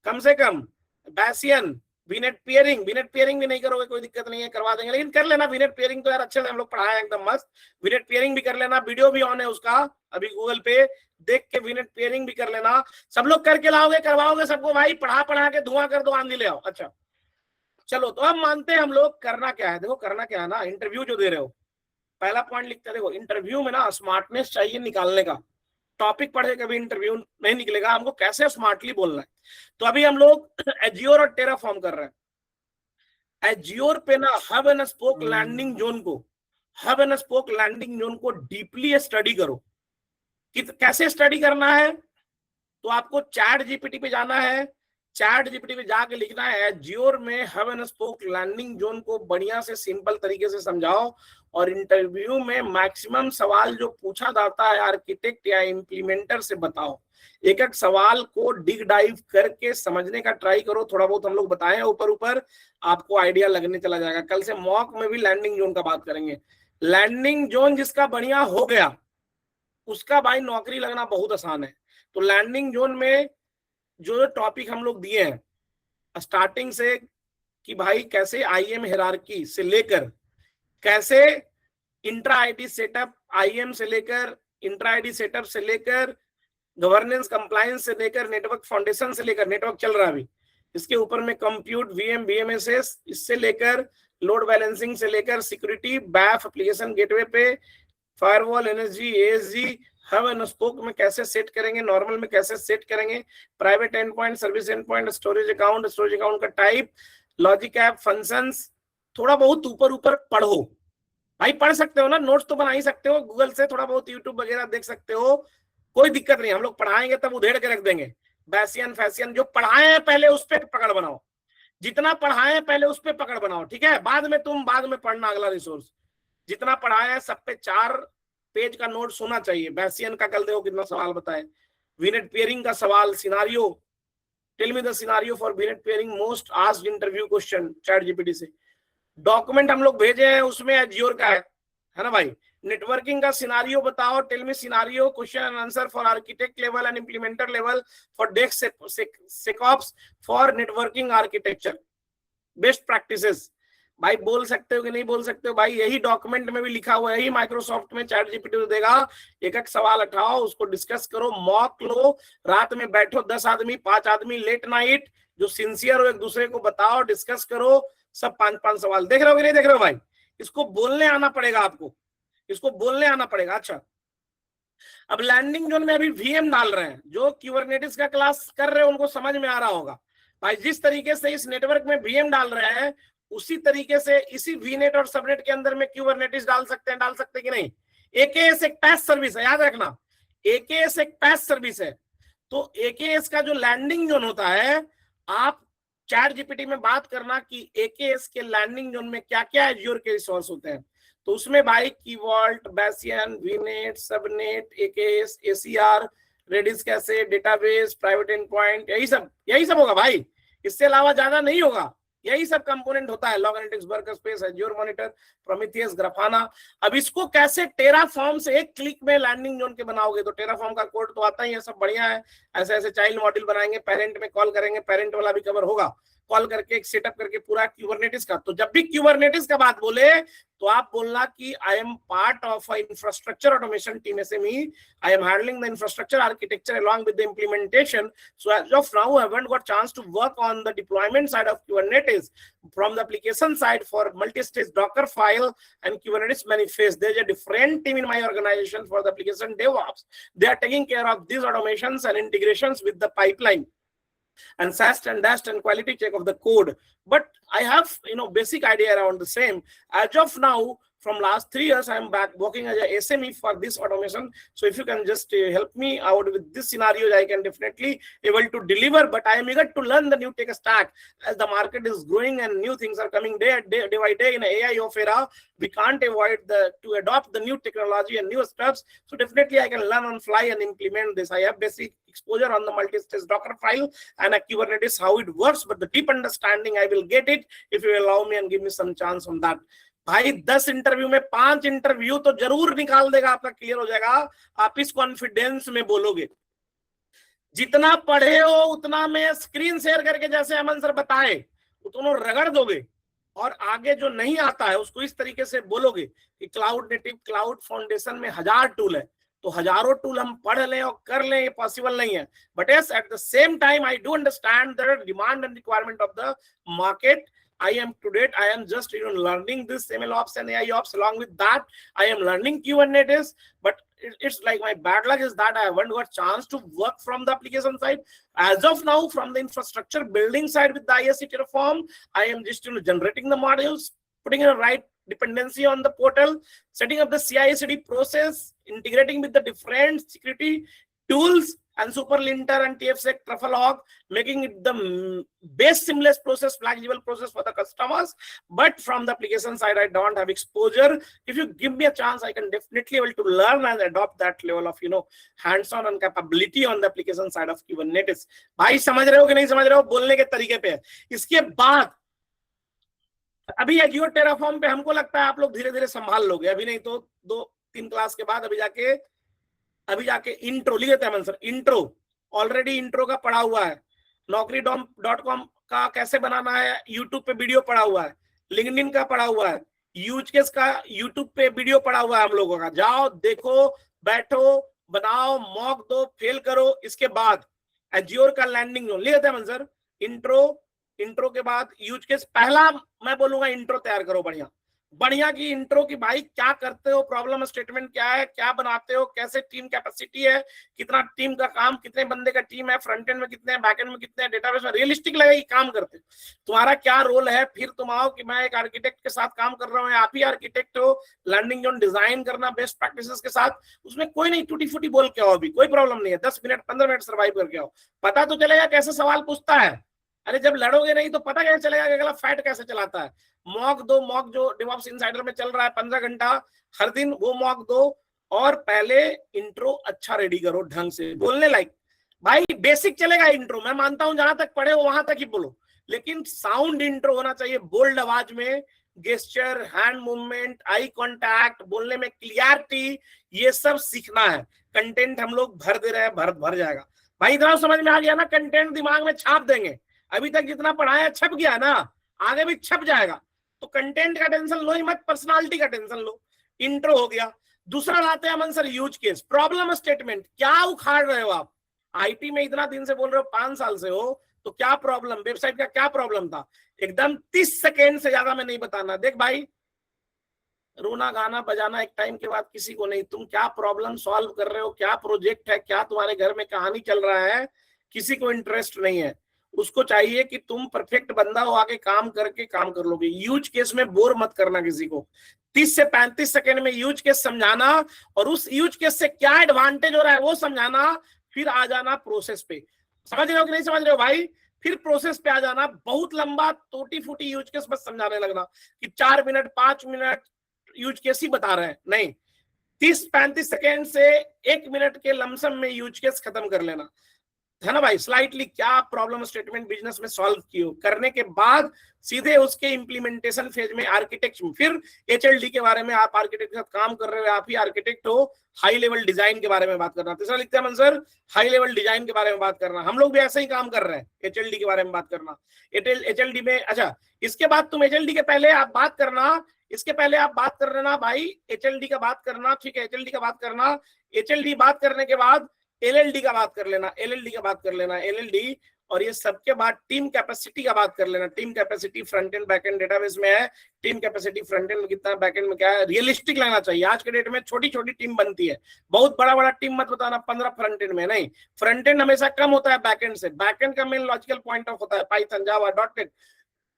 कम से कम बैसियन, वीनेट पियरिंग भी नहीं करोगे कोई दिक्कत नहीं है, करवा देंगे, लेकिन कर लेना। वीनेट पियरिंग तो यार अच्छे से हम लोग पढ़ाया एकदम मस्त, वीनेट पियरिंग भी कर लेना। वीडियो भी ऑन है उसका अभी गूगल पे, देख के वीनेट पियरिंग भी कर लेना। सब लोग करके लाओगे, करवाओगे सबको भाई, पढ़ा के धुआं कर दो, आंधी ले आओ। अच्छा चलो, तो अब मानते हैं हम लोग करना क्या है। देखो करना क्या है ना, इंटरव्यू जो दे रहे हो, पहला पॉइंट लिखते हैं। देखो इंटरव्यू में ना स्मार्टनेस चाहिए निकालने का। टॉपिक पढ़े कभी इंटरव्यू नहीं निकलेगा, हमको कैसे स्मार्टली बोलना है। तो अभी हम लोग एज्योर और टेराफॉर्म कर रहे हैं। एज्योर पे ना hub and spoke landing zone को hub and spoke landing zone को डीपली स्टडी करो। कैसे स्टडी करना है? तो आपको चैट जीपीटी पे जाना है, चैट जीपीटी पे जाके लिखना है एज्योर में hub and spoke landing zone को बढ़िया से सिंपल तरीके से समझाओ, और इंटरव्यू में मैक्सिमम सवाल जो पूछा जाता है आर्किटेक्ट या इम्प्लीमेंटर से बताओ। एक एक सवाल को डिग डाइव करके समझने का ट्राई करो। थोड़ा बहुत हम लोग बताए हैं ऊपर ऊपर, आपको आइडिया लगने चला जाएगा। कल से मॉक में भी लैंडिंग जोन का बात करेंगे। लैंडिंग जोन जिसका बढ़िया हो गया उसका भाई नौकरी लगना बहुत आसान है। तो लैंडिंग जोन में जो टॉपिक हम लोग दिए हैं स्टार्टिंग से, कि भाई कैसे आईएम हिरार्की से लेकर कैसे इंट्रा आईटी सेटअप, आईएम से लेकर इंट्रा आईटी सेटअप से लेकर गवर्नेंस कंप्लायंस से लेकर नेटवर्क फाउंडेशन से लेकर, नेटवर्क चल रहा है अभी, इसके ऊपर में कंप्यूट वीएम वीएमएसएस, इससे लेकर लोड बैलेंसिंग से लेकर सिक्योरिटी, बैफ एप्लीकेशन गेटवे पे, firewall, NSG, ASG, hub and spoke में कैसे सेट करेंगे, नॉर्मल में कैसे सेट करेंगे, private end point, service and point, storage account का टाइप, लॉजिक ऐप, फंक्शंस। थोड़ा बहुत ऊपर ऊपर पढ़ो भाई, पढ़ सकते हो ना, नोट्स तो बना ही सकते हो, गूगल से थोड़ा बहुत यूट्यूब वगैरह देख सकते हो, कोई दिक्कत नहीं। हम लोग पढ़ाएंगे तब उधेड़ के रख देंगे। बैसियन फैसियन जो पढ़ाए हैं पहले उस पर पकड़ बनाओ, जितना पढ़ाए हैं पहले उस पर पकड़ बनाओ, ठीक है? बाद में पढ़ना अगला रिसोर्स। जितना पढ़ाया है सब पे 4 पेज का नोट होना चाहिए। बैसियन का कल देखो कितना सवाल बताए, वीनेट पेयरिंग का सवाल, scenario, tell me the scenario for VNet peering most asked interview question ChatGPT से। डॉक्यूमेंट हम लोग भेजे हैं उसमें एज्योर का है ना भाई। नेटवर्किंग का सिनारियो बताओ, tell me scenario question and answer for architect level and implementer level for desktops for networking architecture, best practices. भाई बोल सकते हो कि नहीं बोल सकते हो भाई, यही डॉक्यूमेंट में भी लिखा हुआ है, यही माइक्रोसॉफ्ट में चैट जीपीटी देगा। एक एक सवाल उठाओ, उसको डिस्कस करो, मॉक लो, रात में बैठो 10 आदमी 5 आदमी, लेट नाइट जो सिंसियर हो एक दूसरे को बताओ, डिस्कस करो, सब 5-5 सवाल। देख रहे हो कि नहीं देख रहे हो भाई? इसको बोलने आना पड़ेगा आपको, इसको बोलने आना पड़ेगा। अच्छा, अब लैंडिंग जोन में अभी वीएम डाल रहे हैं, जो क्यूबरनेटिस का क्लास कर रहे हैं उनको समझ में आ रहा होगा भाई। जिस तरीके से इस नेटवर्क में वीएम डाल रहे हैं उसी तरीके से इसी वीनेट और सबनेट के अंदर में क्यूबरनेटिस डाल सकते कि नहीं। एकेएस एक पैस सर्विस है, याद रखना, एकेएस एक पैस सर्विस है। तो एकेएस का जो लैंडिंग जोन होता है, आप चैट जीपीटी में बात करना कि एकेएस के लैंडिंग जोन में क्या क्या एज्योर के रिसोर्स होते हैं। तो उसमें भाई key vault, bastion, VNet, subnet, AKS, ACR, Redis cache, database, private end point, यही सब होगा भाई, इससे अलावा ज्यादा नहीं होगा। यही सब कंपोनेंट होता है, log analytics, workspace, azure monitor, Prometheus, Grafana. अब इसको कैसे टेराफॉर्म से एक क्लिक में लैंडिंग जोन के बनाओगे, तो टेराफॉर्म का कोड तो आता ही है, सब बढ़िया है। ऐसे ऐसे चाइल्ड मॉड्यूल बनाएंगे, पेरेंट में कॉल करेंगे, पेरेंट वाला भी कवर होगा, कॉल करके एक सेटअप करके पूरा क्यूबरनेटिस का। तो जब भी क्यूबरनेटिस का बात बोले तो आप बोलना कि I am part of a infrastructure automation team SME, I am handling the infrastructure architecture along with the implementation. So as of now I haven't got chance to work on the deployment side of Kubernetes. From the application side for multi-stage Docker file and Kubernetes manifest, there's a different team in my organization for the application DevOps. They are taking care of these automations and integrations with the pipeline and SAST and DAST and quality check of the code. But I have, basic idea around the same. As of now, from last 3 years, I am back working as a SME for this automation. So if you can just help me out with this scenario, I can definitely able to deliver. But I am eager to learn the new tech stack as the market is growing and new things are coming day by day in AI of era. We can't avoid to adopt the new technology and new steps. So definitely I can learn on fly and implement this. I have basic exposure on the multi-stage Docker file and a Kubernetes, how it works, but the deep understanding I will get it if you allow me and give me some chance on that. भाई 10 interview में 5 interview तो जरूर निकाल देगा, आपका clear हो जाएगा। आप इस कॉन्फिडेंस में बोलोगे, जितना पढ़े हो उतना में स्क्रीन शेयर करके जैसे अमन सर बताए उतना रगड़ दोगे, और आगे जो नहीं आता है उसको इस तरीके से बोलोगे कि क्लाउड नेटिव, क्लाउड फाउंडेशन में 1000 टूल है, तो हजारों टूल हम पढ़ लें और कर लें, ये पॉसिबल नहीं है। But yes, at the same time I do understand the demand and requirement of the market. I am just learning this MLOps and AIOps. Along with that, I am learning Kubernetes, but it's like my bad luck is that I haven't got chance to work from the application side. As of now, from the infrastructure building side with the ISC Terraform, I am just generating the modules, putting in the right dependency on the portal, setting up the CI/CD process, integrating with the different security tools and Superlinter and TFSec Trufflehawk, making it the best seamless process, flexible process for the customers. But from the application side, I don't have exposure. If you give me a chance, I can definitely able to learn and adopt that level of hands-on and capability on the application side of Kubernetes. भाई समझ रहे हो कि नहीं समझ रहे हो? बोलने के तरीके पे है. इसके बाद अभी एज्योर टेराफॉर्म पे हमको लगता है आप लोग धीरे धीरे संभाल लोगे. अभी नहीं तो 2-3 क्लास के बाद अभी जाके इंट्रो लिख देते हैं सर. इंट्रो ऑलरेडी इंट्रो का पढ़ा हुआ है. naukri.com का कैसे बनाना है यूट्यूब पे वीडियो पड़ा हुआ है. लिंक्डइन का पड़ा हुआ है. यूज केस का यूट्यूब पे वीडियो पड़ा हुआ है हम लोगों का. जाओ देखो, बैठो, बनाओ, मॉक दो, फेल करो. इसके बाद एज्योर का लैंडिंग जोन लिख देते हैं सर. इंट्रो के बाद यूज केस. पहला मैं बोलूंगा इंट्रो तैयार करो बढ़िया की इंट्रो की. भाई क्या करते हो, प्रॉब्लम स्टेटमेंट क्या है, क्या बनाते हो, कैसे टीम कैपेसिटी है, कितना टीम का काम, कितने बंदे का टीम है, फ्रंट एंड में कितने हैं, बैक एंड में कितने हैं, डेटाबेस में रियलिस्टिक लगे कि काम करते हो, तुम्हारा क्या रोल है. फिर तुम आओ कि मैं एक आर्किटेक्ट के साथ काम कर रहा हूँ, आप ही आर्किटेक्ट हो. लैंडिंग जोन डिजाइन करना बेस्ट प्रैक्टिसेस के साथ. उसमें कोई नहीं टूटी फूटी बोल के आओ, अभी कोई प्रॉब्लम नहीं है. 10 मिनट 15 मिनट सर्वाइव करके आओ. पता तो चलेगा कैसे सवाल पूछता है. अरे जब लड़ोगे नहीं तो पता कैसे चलेगा कि अगला फैट कैसे चलाता है. मॉक दो, मॉक जो DevOps इनसाइडर में चल रहा है 15 घंटा हर दिन, वो मॉक दो. और पहले इंट्रो अच्छा रेडी करो ढंग से, बोलने लायक. भाई बेसिक चलेगा इंट्रो, मैं मानता हूं जहां तक पढ़े हो वहां तक ही बोलो, लेकिन साउंड इंट्रो होना चाहिए. बोल्ड आवाज में, gesture, hand movement, eye contact, बोलने में क्लियरिटी, ये सब सीखना है. कंटेंट हम लोग भर दे रहे हैं, भर जाएगा. भाई इतना समझ में आ गया ना, कंटेंट दिमाग में छाप देंगे. अभी तक जितना पढ़ाया छप गया ना, आगे भी छप जाएगा. तो कंटेंट का टेंशन लो ही मत, पर्सनालिटी का टेंशन लो. इंट्रो हो गया. दूसरा लाते हैं Aman sir use case, problem statement. क्या उखाड़ रहे हो आप? आईटी में इतना दिन से बोल रहे हो, 5 साल से हो, तो क्या प्रॉब्लम, वेबसाइट का क्या प्रॉब्लम था? एकदम 30 सेकेंड से ज्यादा में नहीं बताना. देख भाई, रोना गाना बजाना एक टाइम के बाद किसी को नहीं. तुम क्या प्रॉब्लम सॉल्व कर रहे हो, क्या प्रोजेक्ट है, क्या तुम्हारे घर में कहानी चल रहा है, किसी को इंटरेस्ट नहीं है. उसको चाहिए कि तुम परफेक्ट बंदा हो, आके काम करके काम कर लोगे. यूज केस में बोर मत करना किसी को. 30 से 35 सेकेंड में यूज केस समझाना, और उस यूज केस से क्या एडवांटेज हो रहा है वो समझाना. फिर आ जाना प्रोसेस पे. समझ रहे हो कि नहीं समझ रहे हो भाई? फिर प्रोसेस पे आ जाना. बहुत लंबा टूटी फूटी यूज केस बस समझाने लगना कि 4 मिनट 5 मिनट यूज केस ही बता रहे हैं. नहीं, 30-35 सेकेंड से 1 मिनट के लमसम में यूज केस खत्म कर लेना है ना भाई. स्लाइटली क्या प्रॉब्लम स्टेटमेंट बिजनेस में सॉल्व किए करने के बाद सीधे उसके इंप्लीमेंटेशन फेज में आर्किटेक्ट. फिर HLD के बारे में, आप आर्किटेक्ट के साथ काम कर रहे हो, आप ही आर्किटेक्ट हो, हाई लेवल डिजाइन के बारे में बात करना. तीसरा लिखते हैं मंसर, हाई लेवल डिजाइन के बारे में बात करना. हम लोग भी ऐसे ही काम कर रहे हैं. HLD के बारे में बात करना. HLD में अच्छा, इसके बाद तुम HLD के पहले आप बात करना, इसके पहले आप बात कर लेना भाई. HLD का बात करना, ठीक है, HLD का बात करना. HLD बात करने के बाद LLD का बात कर लेना, LLD का बात कर लेना, LLD. और ये सबके बाद टीम कैपेसिटी का बात कर लेना. Team capacity front end back and database में है. टीम कैपेसिटी फ्रंट एंड में कितना, बैक एंड में क्या है, रियलिस्टिक लगना चाहिए. आज के डेट में छोटी छोटी टीम बनती है, बहुत बड़ा बड़ा टीम मत बताना. 15 फ्रंट एंड में नहीं, फ्रंट एंड हमेशा कम होता है बैक एंड से. बैक एंड का मेन लॉजिकल पॉइंट ऑफ होता है पाइथन, जावा, .NET,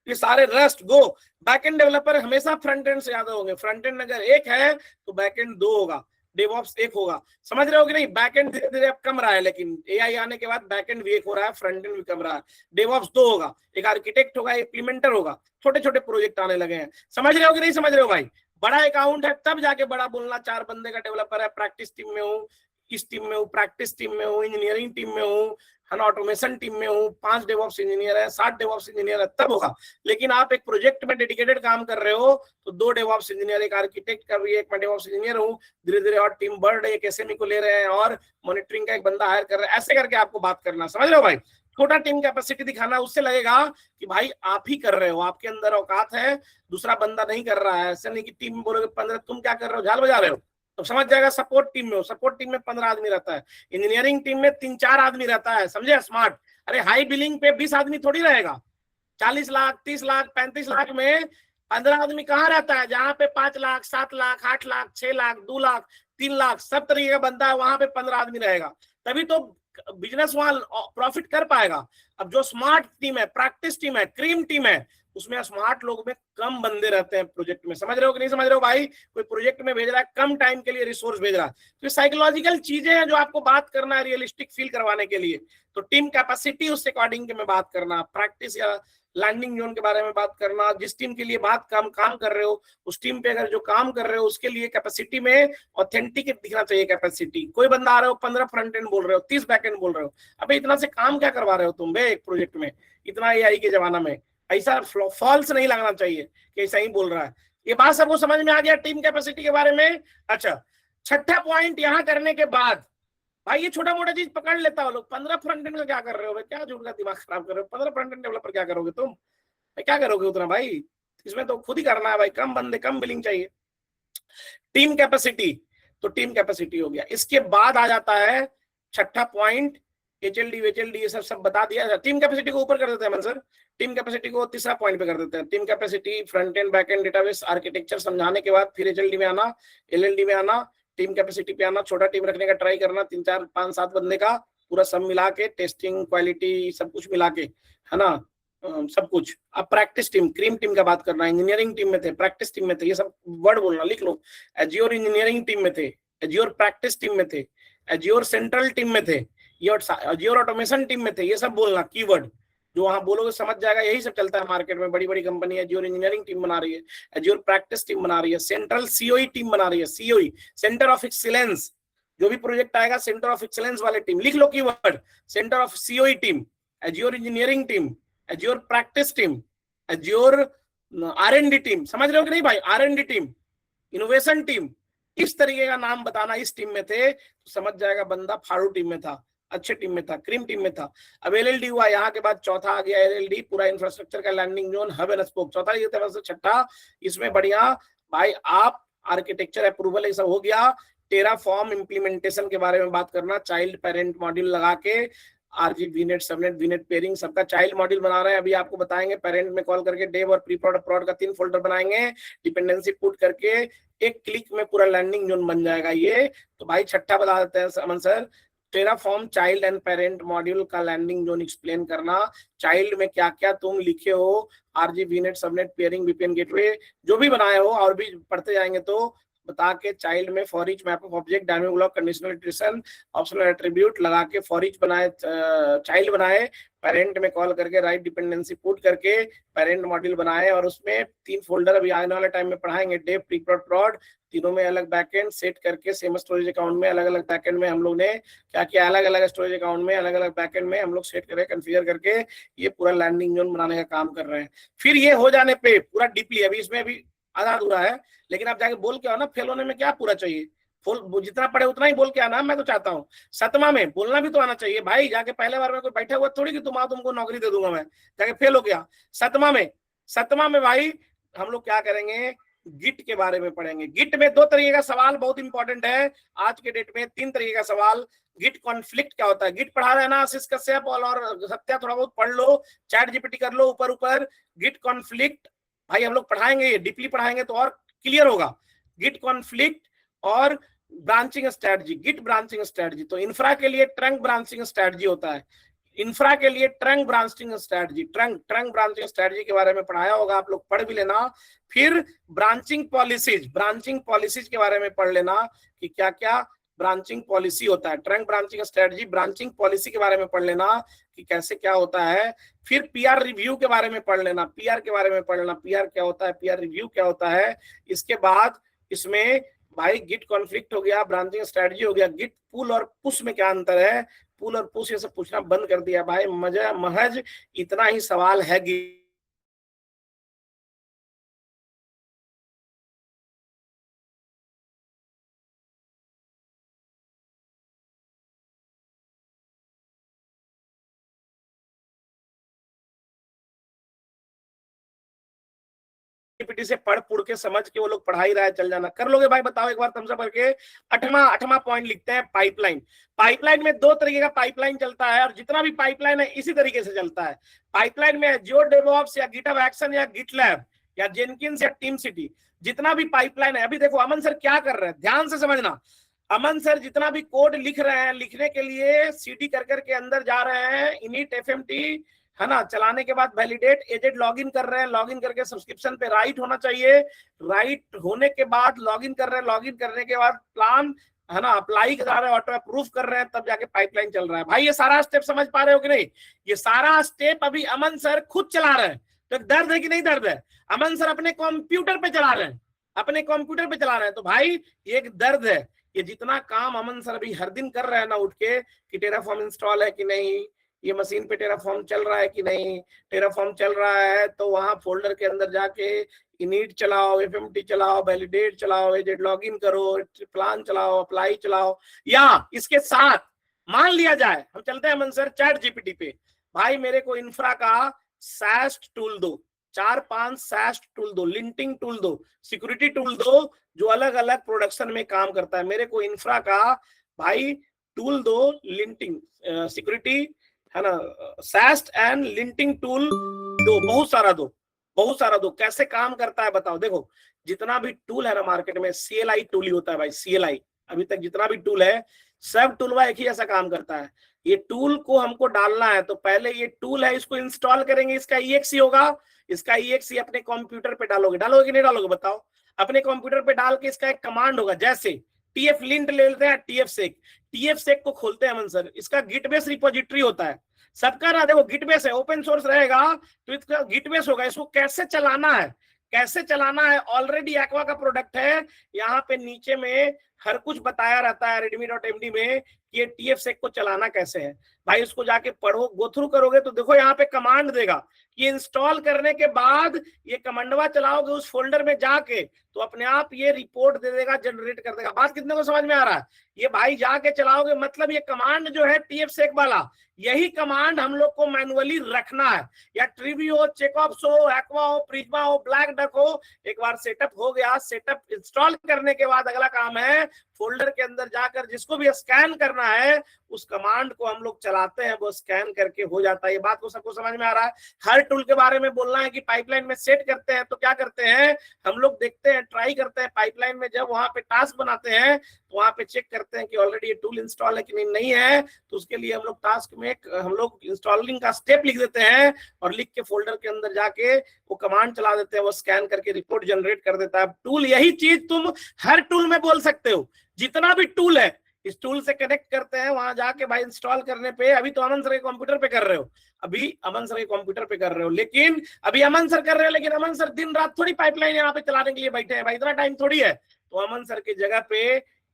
ये सारे, रस्ट, गो. बैक एंड डेवलपर हमेशा फ्रंट एंड से ज्यादा होंगे. फ्रंट एंड अगर 1 है तो बैक एंड 2 होगा, डेवऑप्स 1 होगा. समझ रहे हो कि नहीं? बैकएंड धीरे धीरे अब कम रहा है, लेकिन एआई आने के बाद बैकएंड भी 1 हो रहा है, फ्रंट एंड भी कम रहा है. डेवऑप्स 2 होगा, एक आर्किटेक्ट होगा, इंप्लीमेंटर होगा. छोटे छोटे प्रोजेक्ट आने लगे हैं. समझ रहे हो कि नहीं समझ रहे हो भाई? बड़ा अकाउंट है तब जाके बड़ा बोलना. 4 बंदे का डेवलपर है, प्रैक्टिस टीम में हूँ, इस टीम में हूँ, प्रैक्टिस टीम में हूँ, इंजीनियरिंग टीम में हूँ, ऑटोमेशन टीम में हूँ, 5 डेवऑप्स इंजीनियर है, 7 डेवऑप्स इंजीनियर है, तब होगा. लेकिन आप एक प्रोजेक्ट में डेडिकेटेड काम कर रहे हो तो 2 डेवऑप्स इंजीनियर, एक आर्किटेक्ट कर रही है, एक मैं डेवऑप्स इंजीनियर हूँ. धीरे धीरे और टीम बढ़ रही है, एक SME को ले रहे हैं और मॉनिटरिंग का एक बंदा हायर कर रहे हैं. ऐसे करके आपको बात करना. समझ रहे हो भाई? छोटा टीम कैपेसिटी दिखाना, उससे लगेगा कि भाई आप ही कर रहे हो, आपके अंदर औकात है, दूसरा बंदा नहीं कर रहा है. ऐसे नहीं कि टीम बोलोगे 15, तुम क्या कर रहे हो, झाल बजा रहे हो, तो समझ जाएगा. सपोर्ट टीम में हो, सपोर्ट टीम में 15 आदमी रहता है. इंजीनियरिंग टीम में 3-4 आदमी रहता है. समझे? स्मार्ट. अरे हाई बिलिंग पे 20 आदमी थोड़ी रहेगा. 40 लाख, 30 लाख, 35 लाख में 15 आदमी कहाँ रहता है? जहां पे 5 लाख, 7 लाख, 8 लाख, 6 लाख, 2 लाख, 3 लाख, सब तरीके का बंदा है, वहां पे 15 आदमी रहेगा. तभी तो बिजनेस वहां प्रॉफिट कर पाएगा. अब जो स्मार्ट टीम है, प्रैक्टिस टीम है, क्रीम टीम है, उसमें स्मार्ट लोग में कम बंदे रहते हैं प्रोजेक्ट में। समझ रहे हो कि नहीं समझ रहे हो भाई? कोई प्रोजेक्ट में भेज रहा है, कम टाइम के लिए रिसोर्स भेज रहा है, तो साइकोलॉजिकल चीजें हैं जो आपको बात करना है रियलिस्टिक फील करवाने के लिए। तो टीम कैपेसिटी उस अकॉर्डिंग में बात करना, प्रैक्टिस या लैंडिंग जोन के बारे में बात करना, जिस टीम के लिए काम कर रहे हो उस टीम पे अगर जो काम कर रहे हो उसके लिए कैपेसिटी में ऑथेंटिक दिखना चाहिए। कैपेसिटी, कोई बंदा आ रहे हो 15 फ्रंट एंड बोल रहे हो, 30 बैक एंड बोल रहे हो, अबे इतना से काम क्या करवा रहे हो तुम बे एक प्रोजेक्ट में, इतना एआई के जमाना में। ऐसा फॉल्स नहीं लगना चाहिए कि ऐसा ही बोल रहा है। ये बात सबको समझ में आ गया टीम कैपेसिटी के बारे में? अच्छा, छठा पॉइंट यहां करने के बाद भाई ये छोटा मोटा चीज पकड़ लेता हो लोग, 15 फ्रंट एंड का क्या कर रहे हो भाई, क्या झूठ का दिमाग खराब कर रहे हो, 15 फ्रंट एंड डेवलपर क्या करोगे तुम भाई, क्या करोगे उतना भाई, इसमें तो खुद ही करना है भाई, कम बंदे कम बिलिंग चाहिए। टीम कैपेसिटी, तो टीम कैपेसिटी हो गया। इसके बाद आ जाता है छठा पॉइंट, एचएलडी वेचएलडी ये सब बता दिया। टीम कैपेसिटी को ऊपर कर देते हैं मन सर, टीम कैपेसिटी को तीसरा पॉइंट पे कर देते हैं। Team capacity, front end back and database architecture समझाने के बाद फिर एचएलडी में आना, एलएलडी में आना, टीम कैपेसिटी पे आना, छोटा टीम रखने का ट्राई करना, 3 4 5 7 बंदे का पूरा सब मिला के, टेस्टिंग क्वालिटी सब कुछ मिला के, है ना, सब कुछ। अब प्रैक्टिस टीम, क्रीम टीम का बात करना, इंजीनियरिंग टीम में थे, प्रैक्टिस टीम में थे, ये सब वर्ड बोलना, लिख लो। एज्योर इंजीनियरिंग टीम में थे, एज्योर प्रैक्टिस टीम में थे, एज्योर सेंट्रल टीम में थे, एज्योर ऑटोमेशन टीम में थे, ये सब बोलना कीवर्ड जो वहां बोलोगे समझ जाएगा। यही सब चलता है मार्केट में, बड़ी बड़ी कंपनी एज्योर इंजीनियरिंग टीम बना रही है, एज्योर प्रैक्टिस टीम बना रही है, सेंट्रल सीओई टीम बना रही है, सीओई सेंटर ऑफ एक्सीलेंस, जो भी प्रोजेक्ट आएगा सेंटर ऑफ एक्सीलेंस वाले टीम, लिख लो keyword, centre of COE team, Azure engineering team, Azure practice team, Azure RnD team. समझ रहे हो कि नहीं भाई? आरएनडी टीम, इनोवेशन टीम, इस तरीके का नाम बताना। इस टीम में थे तो समझ जाएगा बंदा फाड़ू टीम में था, अच्छे टीम में था, क्रीम टीम में था। अब एलएलडी हुआ, यहाँ के बाद चौथा आ गया एलएलडी, पूरा इंफ्रास्ट्रक्चर का landing zone, hub and spoke. चौथा ये था, छठा इसमें बढ़िया भाई आप आर्किटेक्चर अप्रूवल ये सब हो गया। टेराफॉर्म इम्प्लीमेंटेशन के बारे में बात करना, चाइल्ड पेरेंट मॉड्यूल लगा के RG VNet subnet VNet peering सबका चाइल्ड मॉड्यूल बना रहे हैं। अभी आपको बताएंगे, पेरेंट में कॉल करके डेव और प्री प्रोड प्रोड का 3 फोल्डर बनाएंगे, डिपेंडेंसी पुट करके एक क्लिक में पूरा लैंडिंग जोन बन जाएगा ये। तो भाई छठा बता देते हैं Aman sir, Terraform child and parent module का लैंडिंग जोन एक्सप्लेन करना, चाइल्ड में क्या क्या तुम लिखे हो, RG VNet subnet peering VPN gateway जो भी बनाए हो, और भी पढ़ते जाएंगे तो बता के, चाइल्ड में for each map of object dynamic block conditional iteration optional attribute लगा के फॉर ईच बनाए, चाइल्ड बनाए, पेरेंट में कॉल करके राइट डिपेंडेंसी पुट करके पेरेंट मॉड्यूल बनाए, और उसमें 3 फोल्डर अभी आने वाले टाइम में पढ़ाएंगे, डेव प्री प्रोड प्रोड, तीनों में अलग बैकएंड सेट करके, सेम स्टोरेज अकाउंट में अलग अलग बैकएंड में हम लोग ने क्या किया, अलग अलग स्टोरेज अकाउंट में अलग अलग बैकएंड में हम लोग सेट करके कॉन्फ़िगर करके ये पूरा लैंडिंग जोन बनाने का काम कर रहे हैं। फिर ये हो जाने पे पूरा डीपली, अभी इसमें अभी आधा अधूरा है, लेकिन आप जाके बोल के आओ ना, फेल होने में क्या पूरा चाहिए, जितना पढ़े उतना ही बोल के आना। मैं तो चाहता हूँ 7वां में बोलना भी तो आना चाहिए भाई, जाके पहले बार में कोई बैठा हुआ थोड़ी कि तुम आओ तुमको नौकरी दे दूंगा मैं, जाके फेल हो गया। 7वां में भाई हम लोग क्या करेंगे, गिट के बारे में पढ़ेंगे। गिट में 2 तरीके का सवाल बहुत इंपॉर्टेंट है आज के डेट में, 3 तरीके का सवाल। गिट कॉन्फ्लिक्ट क्या होता है, गिट पढ़ा रहे ना आशीष कश्यप और सत्या, थोड़ा बहुत पढ़ लो, चैट जीपीटी कर लो ऊपर ऊपर। गिट कॉन्फ्लिक्ट भाई हम लोग पढ़ाएंगे, ये डीपली पढ़ाएंगे तो और क्लियर होगा। गिट कॉन्फ्लिक्ट और branching strategy, git branching strategy. तो इंफ्रा के लिए ट्रंक ब्रांचिंग स्ट्रेटजी होता है, इंफ्रा के लिए trunk branching strategy, trunk branching strategy के बारे में पढ़ाया होगा, आप लोग पढ़ भी लेना। फिर ब्रांचिंग पॉलिसीज के बारे में पढ़ लेना कि क्या क्या ब्रांचिंग पॉलिसी होता है, trunk branching strategy, branching policy के बारे में पढ़ लेना कि कैसे क्या होता है। फिर पीआर रिव्यू के बारे में पढ़ लेना, पीआर के बारे में पढ़ लेना, पीआर क्या होता है, पीआर रिव्यू क्या होता है। इसके बाद इसमें भाई गिट कॉन्फ्लिक्ट हो गया, ब्रांचिंग स्ट्रेटजी हो गया, गिट पुल और पुश में क्या अंतर है, पुल और पुश ये सब पूछना बंद कर दिया भाई, मजा महज इतना ही सवाल है। से पढ़ के समझ के वो लोग पढ़ाई रहा है, चल जाना। कर लोगे भाई, बताओ एक बार थम्स अप करके। 8वां पॉइंट लिखते हैं, पाइपलाइन। पाइपलाइन में 2 तरीके का पाइपलाइन चलता है, और जितना भी पाइपलाइन है इसी तरीके से चलता है। पाइपलाइन में जो डेवऑप्स या गिटहब एक्शन या गिटलैब या जेनकिंस या टीम सिटी, जितना भी पाइपलाइन है। अभी देखो अमन सर क्या कर रहे हैं, ध्यान से समझना। अमन सर जितना भी कोड लिख रहे हैं, लिखने के लिए सीडी कर करके अंदर जा रहे हैं, इनिट एफएमटी है ना, चलाने के बाद वैलिडेट एजेंट लॉगिन कर रहे हैं, लॉगिन करके सब्सक्रिप्शन पे राइट होना चाहिए, राइट होने के बाद लॉगिन कर रहे हैं, लॉगिन करने के बाद प्लान, है ना, अप्लाई करा रहे हैं, ऑटो अप्रूव कर रहे हैं, तब जाके पाइपलाइन चल रहा है। भाई ये सारा स्टेप समझ पा रहे हो कि नहीं? ये सारा स्टेप अभी अमन सर खुद चला रहे हैं, तो दर्द है कि नहीं दर्द है? अमन सर अपने कंप्यूटर पे चला रहे हैं, अपने कंप्यूटर पे चला रहे हैं, तो भाई ये एक दर्द है। ये जितना काम अमन सर अभी हर दिन कर रहे हैं ना उठ के, कि टेराफॉर्म इंस्टॉल है कि नहीं, ये मशीन पे टेराफॉर्म चल रहा है कि नहीं, टेराफॉर्म चल रहा है तो वहां फोल्डर के अंदर जाके इनिट चलाओ, एफएमटी चलाओ, वैलिडेट चलाओ, एजेंट लॉगिन करो, प्लान चलाओ, अप्लाई चलाओ। या इसके साथ मान लिया जाए हम चलते हैं अमन सर चैट जीपीटी पे, भाई मेरे को इंफ्रा का सास्ट टूल दो, 4-5 सास्ट टूल दो, लिंटिंग टूल दो, सिक्योरिटी टूल दो, जो अलग अलग प्रोडक्शन में काम करता है। मेरे को इंफ्रा का भाई टूल दो, लिंटिंग, सिक्योरिटी, है ना, सास्ट एंड लिंटिंग टूल दो, बहुत सारा दो, बहुत सारा दो। कैसे काम करता है बताओ। देखो जितना भी टूल है ना मार्केट में, CLI टूल ही होता है भाई, CLI। अभी तक जितना भी टूल है सब टूलवा एक ही ऐसा काम करता है। ये टूल को हमको डालना है तो पहले ये टूल है इसको इंस्टॉल करेंगे, इसका EXE होगा, इसका EXE अपने कंप्यूटर पे डालोगे, डालोगे कि नहीं डालोगे बताओ? अपने कंप्यूटर पे डाल के इसका एक कमांड होगा, जैसे tf-lint ले लेते हैं, tf-sec को खोलते हैं अमन सर, इसका गिट बेस रिपोजिटरी होता है सबका ना। देखो गिट बेस है, ओपन सोर्स रहेगा तो इसका गिट बेस होगा। इसको कैसे चलाना है, कैसे चलाना है, ऑलरेडी एक्वा का प्रोडक्ट है, यहाँ पे नीचे में हर कुछ बताया रहता है redmi.md में कि ये tf-sec को चलाना कैसे है। भाई उसको जाके पढ़ो, गो थ्रू करोगे तो देखो यहाँ पे कमांड देगा, ये इंस्टॉल करने के बाद ये कमांडवा चलाओगे उस फोल्डर में जाके तो अपने आप ये रिपोर्ट दे देगा, जनरेट कर देगा। बात कितने को समझ में आ रहा है? ये भाई जाके चलाओगे, मतलब ये कमांड जो है tf-sec वाला, यही कमांड हम लोग को मैनुअली रखना है। या ट्रिवी हो, चेकऑप्स हो, एक्वा हो, प्रिज्मा हो, ब्लैक डक हो, एक बार सेटअप हो गया, सेटअप इंस्टॉल करने के बाद अगला काम है फोल्डर के अंदर जाकर जिसको भी स्कैन करना है उस कमांड को हम लोग चलाते हैं, वो स्कैन करके हो जाता है। ये बात को सबको समझ में आ रहा है? हर टूल के बारे में बोलना है कि पाइपलाइन में सेट करते हैं तो क्या करते हैं हम लोग, देखते हैं, ट्राई करते हैं पाइपलाइन में, जब वहां पे टास्क बनाते हैं तो वहां पे चेक करते हैं कि ऑलरेडी ये टूल इंस्टॉल है कि नहीं है, तो उसके लिए हम लोग टास्क में हम लोग इंस्टॉलिंग का स्टेप लिख देते हैं और लिख के फोल्डर के अंदर जाके वो कमांड चला देते हैं, वो स्कैन करके रिपोर्ट जनरेट कर देता है। टूल, यही चीज तुम हर टूल में बोल सकते हो, जितना भी टूल है इस टूल से कनेक्ट करते हैं, वहां जाके भाई इंस्टॉल करने पे, अभी तो अमन सर के कंप्यूटर पे कर रहे हो, अभी अमन सर के कंप्यूटर पे कर रहे हो, लेकिन अभी अमन सर कर रहे हो, लेकिन अमन सर दिन रात थोड़ी पाइपलाइन यहाँ पे चलाने के लिए बैठे हैं भाई, इतना टाइम थोड़ी है। तो अमन सर की जगह पे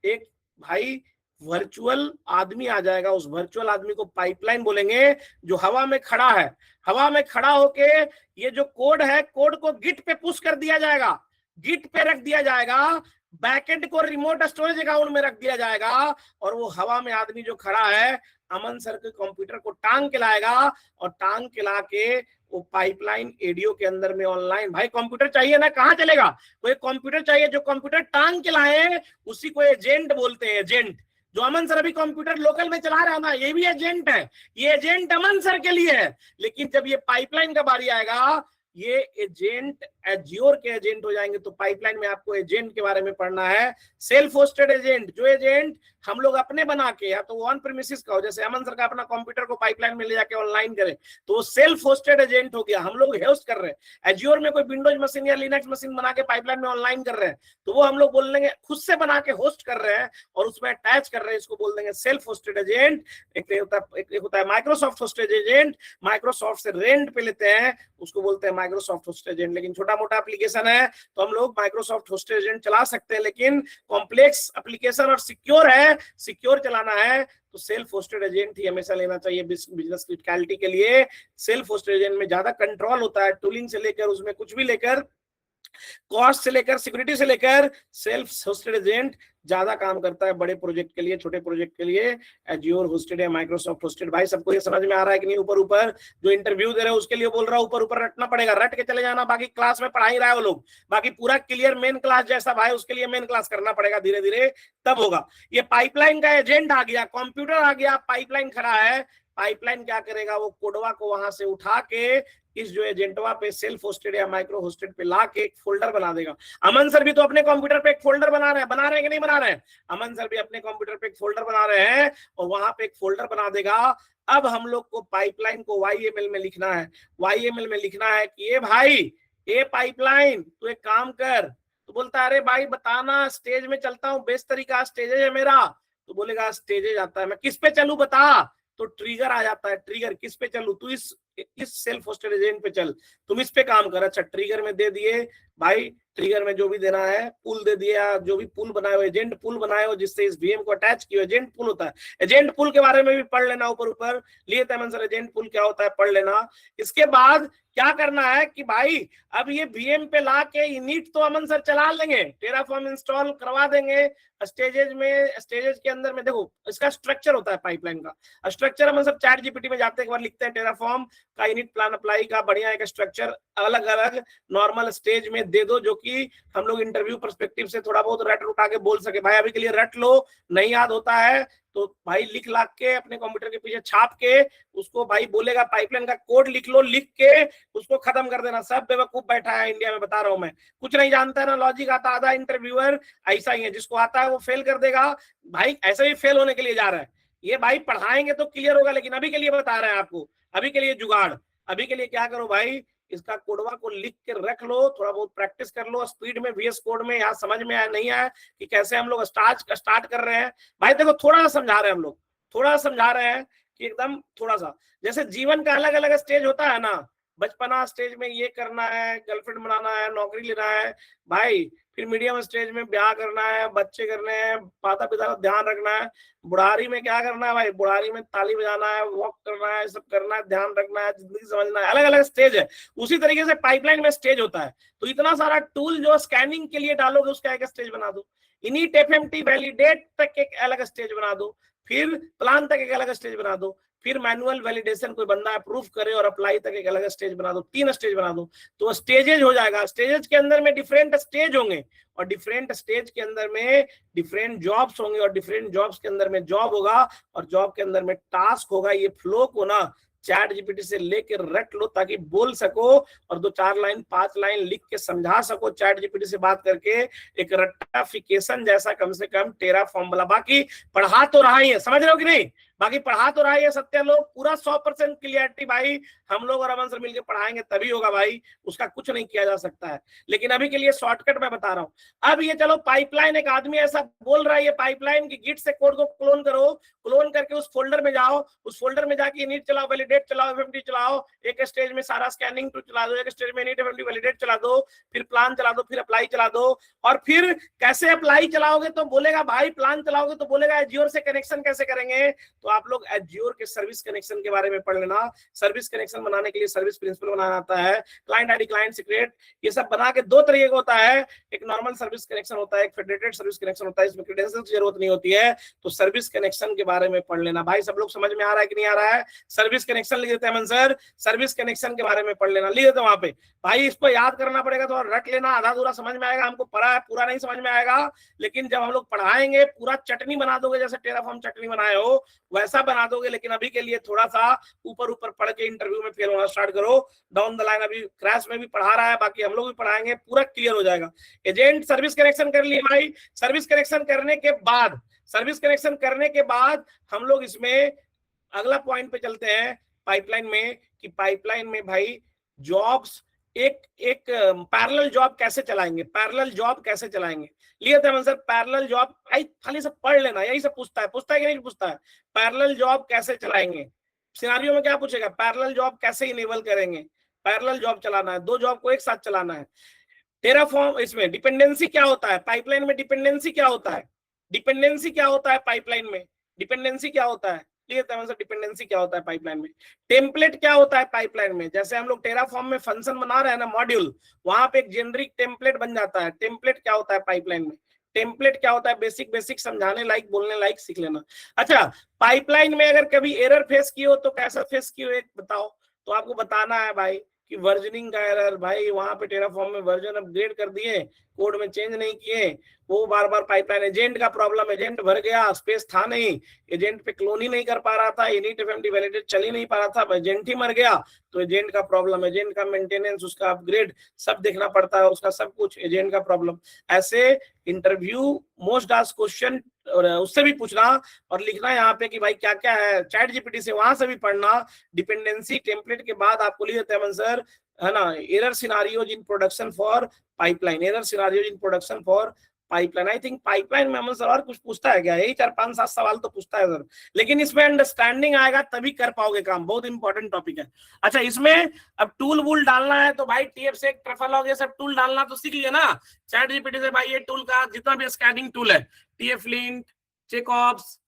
एक भाई वर्चुअल आदमी आ जाएगा, उस वर्चुअल आदमी को पाइपलाइन बोलेंगे, जो हवा में खड़ा है, हवा में खड़ा होके ये जो कोड है, कोड को गिट पे पुश कर दिया जाएगा, गिट पे रख दिया जाएगा, बैकएंड को रिमोट स्टोरेज अकाउंट में रख दिया जाएगा, और वो हवा में आदमी जो खड़ा है अमन सर के कंप्यूटर को टांग के लाएगा, और टांग के ला के वो पाइपलाइन एडीओ के अंदर में ऑनलाइन, भाई कंप्यूटर चाहिए ना, कहाँ चलेगा, कोई कंप्यूटर चाहिए, जो कंप्यूटर टांग के लाए उसी को एजेंट बोलते हैं। एजेंट, जो अमन सर अभी कंप्यूटर लोकल में चला रहा है ना, ये भी एजेंट है, ये एजेंट अमन सर के लिए है। लेकिन जब ये पाइपलाइन का बारी आएगा, ये एजेंट एज्योर के एजेंट हो जाएंगे। तो पाइपलाइन में आपको एजेंट के बारे में पढ़ना है, सेल्फ होस्टेड एजेंट, जो एजेंट हम लोग अपने बना के, या तो ऑन प्रीमिसेस का हो, जैसे अमन सर का अपना कंप्यूटर को पाइपलाइन में ले जाके ऑनलाइन करें, तो वो सेल्फ होस्टेड एजेंट हो गया, हम लोग होस्ट कर रहे हैं। एज्योर में कोई विंडोज मशीन या लिनक्स मशीन बना के पाइपलाइन में ऑनलाइन कर रहे हैं, तो वो हम लोग बोल देंगे खुद से बना के होस्ट कर रहे हैं और उसमें अटैच कर रहे हैं, इसको बोल देंगे सेल्फ होस्टेड एजेंट। एक होता है माइक्रोसॉफ्ट होस्टेड एजेंट, माइक्रोसॉफ्ट से रेंट पे लेते हैं, उसको बोलते हैं माइक्रोसॉफ्ट होस्टेड एजेंट। लेकिन छोटा मोटा एप्लीकेशन है तो हम लोग माइक्रोसॉफ्ट होस्टेड एजेंट चला सकते हैं, लेकिन कॉम्प्लेक्स एप्लीकेशन और सिक्योर है, सिक्योर चलाना है तो सेल्फ होस्टेड एजेंट ही हमेशा लेना चाहिए बिजनेस क्रिटिकलिटी के लिए। सेल्फ होस्टेड एजेंट में ज्यादा कंट्रोल होता है, टूलिंग से लेकर उसमें कुछ भी लेकर, कॉस्ट से लेकर सिक्योरिटी से लेकर, सेल्फ होस्टेड एजेंट ज्यादा काम करता है बड़े प्रोजेक्ट के लिए, छोटे प्रोजेक्ट के लिए एज्योर होस्टेड है, माइक्रोसॉफ्ट होस्टेड। भाई सबको ये समझ में आ रहा है कि नहीं? ऊपर ऊपर जो इंटरव्यू दे रहे हैं उसके लिए बोल रहा हूं, ऊपर ऊपर रटना पड़ेगा, रट के चले जाना, बाकी क्लास में पढ़ा ही रहा है वो लोग, बाकी पूरा क्लियर मेन क्लास जैसा भाई उसके लिए मेन क्लास करना पड़ेगा, धीरे धीरे तब होगा। ये पाइपलाइन का एजेंट आ गया, कंप्यूटर आ गया, पाइपलाइन खड़ा है, पाइपलाइन क्या करेगा, वो कोडवा को वहां से उठा के इस जो एजेंटवा पे सेल्फ होस्टेड या माइक्रो होस्टेड पे ला के एक फोल्डर बना देगा। अमन सर भी तो अपने कंप्यूटर पे एक फोल्डर बना रहे हैं कि नहीं बना रहे हैं? अमन सर भी अपने कंप्यूटर पे एक फोल्डर बना रहे हैं और वहां पे एक फोल्डर बना देगा। अब हम लोग को पाइपलाइन को YML में लिखना है। YML में लिखना है कि ये भाई, ये पाइपलाइन तू एक काम कर। तो बोलता है अरे भाई बताना, स्टेज में चलता हूँ, बेस्ट तरीका स्टेजेज है मेरा। तो बोलेगा स्टेजेज आता है, मैं किस पे चलूं बता। तो ट्रिगर आ जाता है, ट्रिगर किस पे चलूं, तू इस सेल्फ होस्टेड एजेंट पे चल, तुम इस पे काम कर। अच्छा ट्रिगर में दे दिए भाई, ट्रिगर में जो भी देना है पुल दे दिया, जो भी पुल बनाए हो, एजेंट पुल बनाए हो जिससे इस VM को अटैच किया, एजेंट पुल होता है। एजेंट पुल के बारे में भी पढ़ लेना, ऊपर ऊपर लिए थे सर, एजेंट पुल क्या होता है पढ़ लेना। इसके बाद क्या करना है कि भाई अब ये VM पे ला के इनिट तो अमन सर चला लेंगे, टेराफॉर्म इंस्टॉल करवा देंगे स्टेजेज में। स्टेजेज के अंदर में देखो इसका स्ट्रक्चर होता है पाइपलाइन का स्ट्रक्चर। अमन सर चैट GPT में जाते एक बार लिखते हैं टेराफॉर्म का इनिट प्लान अप्लाई का बढ़िया एक स्ट्रक्चर अलग अलग नॉर्मल स्टेज में दे दो, जो कि हम लोग इंटरव्यू पर्सपेक्टिव से थोड़ा बहुत रट उठा के बोल सके। भाई अभी के लिए रट लो, नहीं याद होता है तो भाई लिख लाख के अपने कंप्यूटर के पीछे छाप के उसको भाई बोलेगा पाइपलाइन का कोड लिख लो, लिख के उसको खत्म कर देना। सब बेवकूफ बैठा है इंडिया में, बता रहा हूं मैं, कुछ नहीं जानता है ना लॉजिक आता। आधा इंटरव्यूअर ऐसा ही है, जिसको आता है वो फेल कर देगा। भाई ऐसे ही फेल होने के लिए जा रहा है ये। भाई पढ़ाएंगे तो क्लियर होगा, लेकिन अभी के लिए बता रहे हैं आपको, अभी के लिए जुगाड़। अभी के लिए क्या करो भाई, इसका कोडवा को लिख के रख लो, थोड़ा बहुत प्रैक्टिस कर लो स्पीड में, VS कोड में। यहाँ समझ में आया नहीं आया कि कैसे हम लोग स्टार्ट कर रहे हैं। भाई देखो थोड़ा सा समझा रहे हैं हम लोग, थोड़ा सा समझा रहे हैं कि एकदम थोड़ा सा, जैसे जीवन का अलग अलग स्टेज होता है ना। बचपना स्टेज में ये करना है, गर्लफ्रेंड बनाना है, नौकरी लेना है भाई। फिर मीडियम स्टेज में ब्याह करना है, बच्चे करने हैं, माता पिता का ध्यान रखना है। बुढ़ारी में क्या करना है भाई, बुढ़ारी में ताली बजाना है, वॉक करना है, सब करना है, ध्यान रखना है, जिंदगी समझना है। अलग अलग स्टेज है। उसी तरीके से पाइपलाइन में स्टेज होता है। तो इतना सारा टूल जो स्कैनिंग के लिए डालोगे उसका एक स्टेज बना दो, इनिट FMT वैलिडेट तक एक अलग स्टेज बना दो, फिर प्लान तक एक अलग स्टेज बना दो, फिर मैनुअल वैलिडेशन कोई बंदा अप्रूव करे और अप्लाई तक एक अलग स्टेज बना दो। 3 स्टेज बना दो तो स्टेजेज हो जाएगा। स्टेजेज के अंदर में डिफरेंट स्टेज होंगे और डिफरेंट स्टेज के अंदर में डिफरेंट जॉब्स होंगे और डिफरेंट जॉब्स के अंदर में जॉब होगा और जॉब के अंदर में टास्क होगा। ये फ्लो को ना चैट GPT से लेके रट लो ताकि बोल सको और 2-4 लाइन 5 लाइन लिख के समझा सको चैट GPT से बात करके। एक रट्टाफिकेशन जैसा कम से कम टेराफॉर्म वाला। बाकी पढ़ा तो रहा ही है, समझ रहे हो कि नहीं? बाकी पढ़ा तो रहा है सत्य लोग, पूरा 100% क्लियरिटी भाई हम लोग और अमन सर मिलकर पढ़ाएंगे तभी होगा भाई, उसका कुछ नहीं किया जा सकता है। लेकिन अभी के लिए शॉर्टकट मैं बता रहा हूं। अब ये चलो पाइपलाइन, एक आदमी ऐसा बोल रहा है ये पाइपलाइन की गिट से कोड को क्लोन करो, क्लोन करके उस फोल्डर में जाओ, उस फोल्डर में जाके इनिट चलाओ, वैलिडेट चलाओ, FMT चलाओ, एक स्टेज में सारा स्कैनिंग टू चला दो, एक स्टेज में इनिट FMT वैलिडेट चला दो, फिर प्लान चला दो, फिर अप्लाई चला दो। और फिर कैसे अप्लाई चलाओगे तो बोलेगा भाई, प्लान चलाओगे तो बोलेगा एज्योर से कनेक्शन कैसे करेंगे। तो आप लोग एज्योर के सर्विस कनेक्शन के बारे में पढ़ लेना। सर्विस कनेक्शन बनाने के लिए सर्विस प्रिंसिपल बनाना आता है, क्लाइंट आईडी, क्लाइंट सीक्रेट, ये सब बना के 2 तरीके का होता है। एक नॉर्मल सर्विस कनेक्शन होता है, एक फेडरेटेड सर्विस कनेक्शन होता है, इसमें क्रेडेंशियल की जरूरत नहीं होती है। तो सर्विस कनेक्शन के बारे में पढ़ लेना भाई। सब लोग समझ में आ रहा है कि नहीं आ रहा है? सर्विस कनेक्शन लिख देते हैं अमन सर, सर्विस कनेक्शन के बारे में पढ़ लेना, लिख देते वहां पे भाई। इसको याद करना पड़ेगा, तो रट लेना, आधा अधूरा समझ में आएगा, हमको पढ़ा है पूरा नहीं समझ में आएगा। लेकिन जब हम लोग पढ़ाएंगे पूरा चटनी बना दोगे, जैसे टेराफॉर्म चटनी बनाए हो वैसा बना दोगे। लेकिन अभी के लिए थोड़ा सा ऊपर ऊपर पढ़ के इंटरव्यू में फेल होना स्टार्ट करो। डाउन द लाइन अभी क्रैश में भी पढ़ा रहा है, बाकी हम लोग भी पढ़ाएंगे, पूरा क्लियर हो जाएगा। एजेंट सर्विस कनेक्शन कर लिए भाई। सर्विस कनेक्शन करने के बाद हम लोग इसमें अगला पॉइंट पे चलते हैं पाइपलाइन में, कि पाइपलाइन में भाई जॉब्स एक पैरेलल जॉब कैसे चलाएंगे, पैरेलल जॉब कैसे चलाएंगे। लिए थे आंसर पैरेलल जॉब, खाली सब पढ़ लेना, यही सब पूछता है कि नहीं पूछता है। पैरेलल जॉब कैसे चलाएंगे, सिनेरियो में क्या पूछेगा, पैरेलल जॉब कैसे इनेबल करेंगे। पैरेलल जॉब चलाना है, 2 जॉब को एक साथ चलाना है। टेराफॉर्म, इसमें डिपेंडेंसी क्या होता है, पाइपलाइन में डिपेंडेंसी क्या होता है, डिपेंडेंसी क्या होता है पाइपलाइन में, डिपेंडेंसी क्या होता है, डिपेंडेंसी क्या होता है पाइपलाइन में। टेम्पलेट क्या होता है पाइपलाइन में, जैसे हम लोग टेराफॉर्म में फंक्शन बना रहे हैं ना, मॉड्यूल, वहां पे एक जेनरिक टेम्पलेट बन जाता है। टेम्पलेट क्या होता है पाइपलाइन में, टेम्पलेट क्या होता है, बेसिक समझाने लायक, बोलने लायक सीख लेना। अच्छा, पाइपलाइन में अगर कभी एरर फेस की हो तो कैसा फेस की हो एक बताओ। तो आपको बताना है भाई कि वर्जनिंग का एरर, भाई वहां पे टेराफॉर्म में वर्जन अपग्रेड कर दिए, कोड में चेंज नहीं किए, वो बार बार पाइपलाइन। एजेंट का प्रॉब्लम, एजेंट भर गया, स्पेस था नहीं, एजेंट पे क्लोन ही नहीं कर पा रहा था, इनिट एफएमडी वैलिडेट चल ही नहीं पा रहा था, एजेंट ही मर गया, तो एजेंट का प्रॉब्लम, एजेंट का मेंटेनेंस, उसका अपग्रेड सब देखना पड़ता है, उसका सब कुछ एजेंट का प्रॉब्लम। ऐसे इंटरव्यू मोस्ट आस्क्ड क्वेश्चन और उससे भी पूछना और लिखना यहाँ पे कि भाई क्या क्या है, चैट जीपीटी से वहां से भी पढ़ना। डिपेंडेंसी टेम्पलेट के बाद आपको लिख देते हैं सर, है ना, error scenarios in production for pipeline, error scenarios in production for pipeline. I think pipeline में अमन सर और कुछ पूछता है क्या, यही 4-5-7 सवाल तो पूछता है सर, लेकिन इसमें अंडरस्टैंडिंग आएगा तभी कर पाओगे काम, बहुत इंपॉर्टेंट टॉपिक है। अच्छा, इसमें अब टूल वूल डालना है तो भाई TF से ट्रफलॉग ये सब टूल डालना तो सीख लिया ना चैट जीपीटी से। भाई ये टूल का जितना भी स्कैनिंग टूल है, TF-Lint, चेकऑप्स,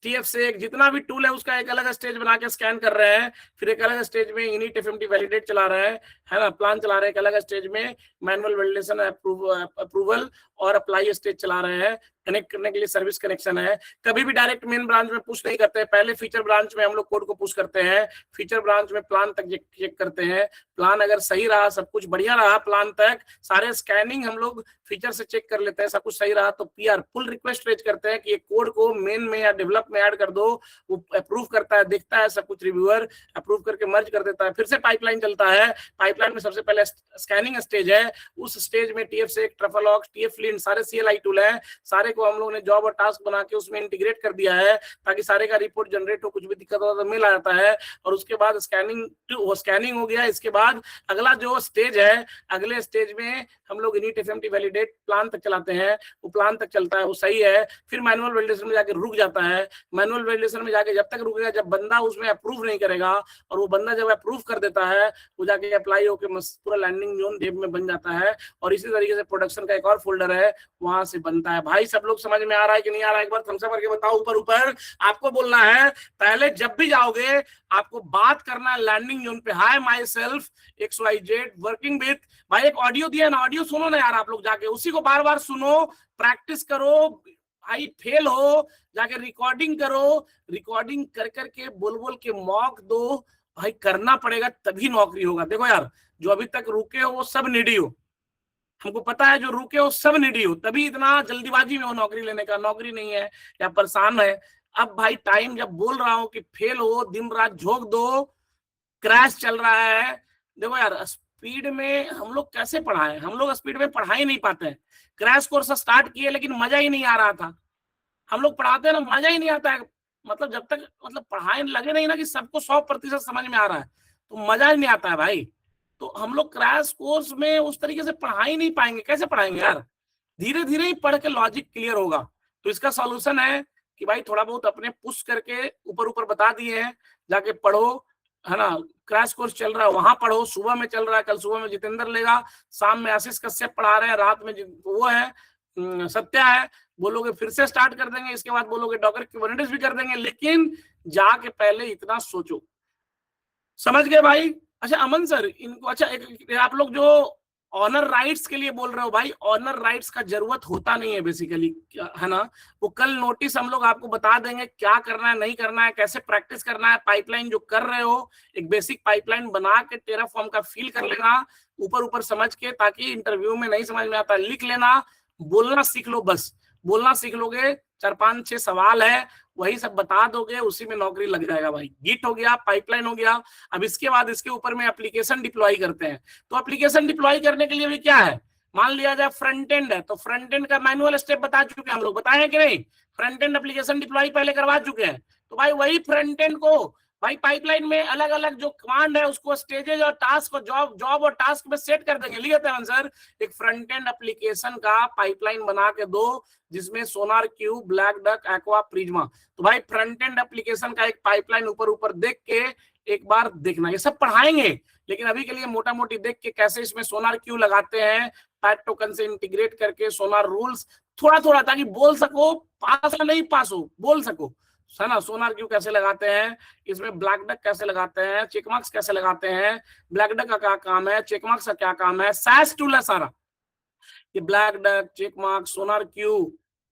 TF से जितना भी टूल है उसका एक अलग स्टेज बना के स्कैन कर रहे हैं, फिर एक अलग स्टेज में इनिट एफएमडी वैलिडेट चला रहे हैं, है ना, प्लान चला रहे हैं, एक अलग स्टेज में मैनुअल वैलिडेशन अप्रूवल और अप्लाई स्टेज चला रहे हैं, कनेक्ट करने के लिए सर्विस कनेक्शन है। कभी भी डायरेक्ट मेन ब्रांच में पुश नहीं करते, पहले फीचर ब्रांच में हम लोग कोड को पुश करते हैं, फीचर ब्रांच में प्लान तक चेक करते हैं, प्लान अगर सही रहा, सब कुछ बढ़िया रहा, प्लान तक सारे स्कैनिंग हम लोग फीचर से चेक कर लेते हैं, सब कुछ सही रहा तो PR पुल रिक्वेस्ट रेज करते हैं कि ये कोड को मेन में या डेवलप में ऐड कर दो, वो अप्रूव करता है, देखता है सब कुछ, रिव्यूअर अप्रूव करके मर्ज कर देता है, फिर से पाइपलाइन चलता है। पाइपलाइन में सबसे पहले स्कैनिंग स्टेज है, उस स्टेज में TF से ट्रफलॉग, TF-Lint सारे CLI टूल है, सारे को हम लोगों ने जॉब और टास्क बना के उसमें इंटीग्रेट कर दिया है ताकि सारे का रिपोर्ट जनरेट हो, कुछ भी दिक्कत हो तो मिल आता है। और उसके बाद स्कैनिंग हो गया, इसके बाद अगला जो स्टेज है, अगले स्टेज में हम लोग इनिट एफएमडी वैलिडेट प्लान तक चलाते हैं, वो प्लान तक चलता है, वो सही है, फिर मैनुअल वैलिडेशन में जाके रुक जाता है। मैनुअल वैलिडेशन में जाके जब तक रुकेगा जब बंदा उसमें अप्रूव नहीं करेगा, और वो बंदा जब अप्रूव कर देता है वो जाके अप्लाई होकर पूरा लैंडिंग जोन डेव में बन जाता है, और इसी तरीके से प्रोडक्शन का एक और फोल्डर है वहां से बनता है। भाई सब लोग समझ में आ रहा है कि नहीं आ रहा है, एक बार थम्स अप करके बताओ ऊपर ऊपर। आपको बोलना है पहले जब भी जाओगे आपको बात करना है लैंडिंग जोन पे, hi my self XYZ working with, भाई एक ऑडियो दिया ना, ऑडियो सुनो ना यार, आप लोग जाके उसी को बार बार सुनो, प्रैक्टिस करो, भाई फेल हो जाके रिकॉर्डिंग करो, रिकॉर्डिंग कर करके बोल बोल के मॉक दो, भाई करना पड़ेगा तभी नौकरी होगा। देखो यार, जो अभी तक रुके हो वो सब निडी हो, हमको पता है, जो रुके हो सब निडी हो, तभी इतना जल्दीबाजी में हो नौकरी लेने का, नौकरी नहीं है या परेशान है। अब भाई टाइम जब बोल रहा हूं कि फेल हो, दिन रात झोंक दो, क्रैश चल रहा है। देखो यार, स्पीड में हम लोग कैसे पढ़ाएं, हम लोग स्पीड में पढ़ा ही नहीं पाते हैं। क्रैश कोर्स स्टार्ट किए लेकिन मजा ही नहीं आ रहा था, हम लोग पढ़ाते हैं ना मजा ही नहीं आता है, मतलब जब तक मतलब पढ़ाई लगे नहीं ना कि सबको 100% समझ में आ रहा है तो मजा ही नहीं आता है भाई। तो हम लोग क्रैश कोर्स में उस तरीके से पढ़ा ही नहीं पाएंगे, कैसे पढ़ाएंगे यार, धीरे धीरे ही पढ़ के लॉजिक क्लियर होगा। तो इसका सॉल्यूशन है कि भाई थोड़ा बहुत अपने पुश करके ऊपर ऊपर बता दिए हैं, जाके पढ़ो, है ना, क्रैश कोर्स चल रहा है वहां पढ़ो, सुबह में चल रहा है, कल सुबह में जितेंद्र लेगा, शाम में आशीष कश्यप पढ़ा रहे हैं, रात में वो है सत्या है, बोलोगे फिर से स्टार्ट कर देंगे, इसके बाद बोलोगे डॉक्टर क्यूबरनेटिस भी कर देंगे, लेकिन जाके पहले इतना सोचो। समझ गए भाई? अच्छा अमन सर इनको, अच्छा एक आप लोग जो ऑनर राइट्स के लिए बोल रहे हो, भाई ऑनर राइट्स का जरूरत होता नहीं है बेसिकली, है ना, वो कल नोटिस हम लोग आपको बता देंगे क्या करना है, नहीं करना है, कैसे प्रैक्टिस करना है। पाइपलाइन जो कर रहे हो एक बेसिक पाइपलाइन बना के टेराफॉर्म का फील कर लेना ऊपर ऊपर समझ के, ताकि इंटरव्यू में नहीं समझ में आता लिख लेना, बोलना सीख लो, बस बोलना सीख लोगे, 4-5-6 सवाल है वही सब बता दोगे, उसी में नौकरी लग जाएगा भाई। गिट हो गया, पाइपलाइन हो गया। अब इसके बाद इसके ऊपर में एप्लीकेशन डिप्लॉय करते हैं, तो एप्लीकेशन डिप्लॉय करने के लिए भी क्या है, मान लिया जाए फ्रंट एंड है तो फ्रंट एंड का मैनुअल स्टेप बता चुके हैं हम लोग, बताए कि नहीं, फ्रंट एंड एप्लीकेशन डिप्लॉय पहले करवा चुके हैं। तो भाई वही फ्रंट एंड को भाई पाइपलाइन में अलग अलग जो कमांड है उसको स्टेजेज और टास्क को जॉब और टास्क में सेट कर देंगे। लिखते हैं सर एक फ्रंट एंड एप्लीकेशन का पाइपलाइन बना के दो जिसमें SonarQube, Black Duck, Aqua, Prisma. तो भाई फ्रंट एंड एप्लीकेशन का एक पाइपलाइन ऊपर ऊपर देख के एक बार देखना, ये सब पढ़ाएंगे, लेकिन अभी के लिए मोटा मोटी देख के कैसे इसमें सोनार क्यू लगाते हैं, पैट टोकन से इंटीग्रेट करके सोनार रूल्स थोड़ा थोड़ा, ताकि बोल सको, पास नहीं पास हो बोल सको, है ना। सोनार क्यू कैसे लगाते हैं, इसमें ब्लैक डक कैसे लगाते हैं, चेकमार्क्स कैसे लगाते हैं, ब्लैक डक का क्या काम है, चेकमार्क्स का क्या काम है, सैस टूल है सारा ये, Black Duck, Checkmarx, SonarQube,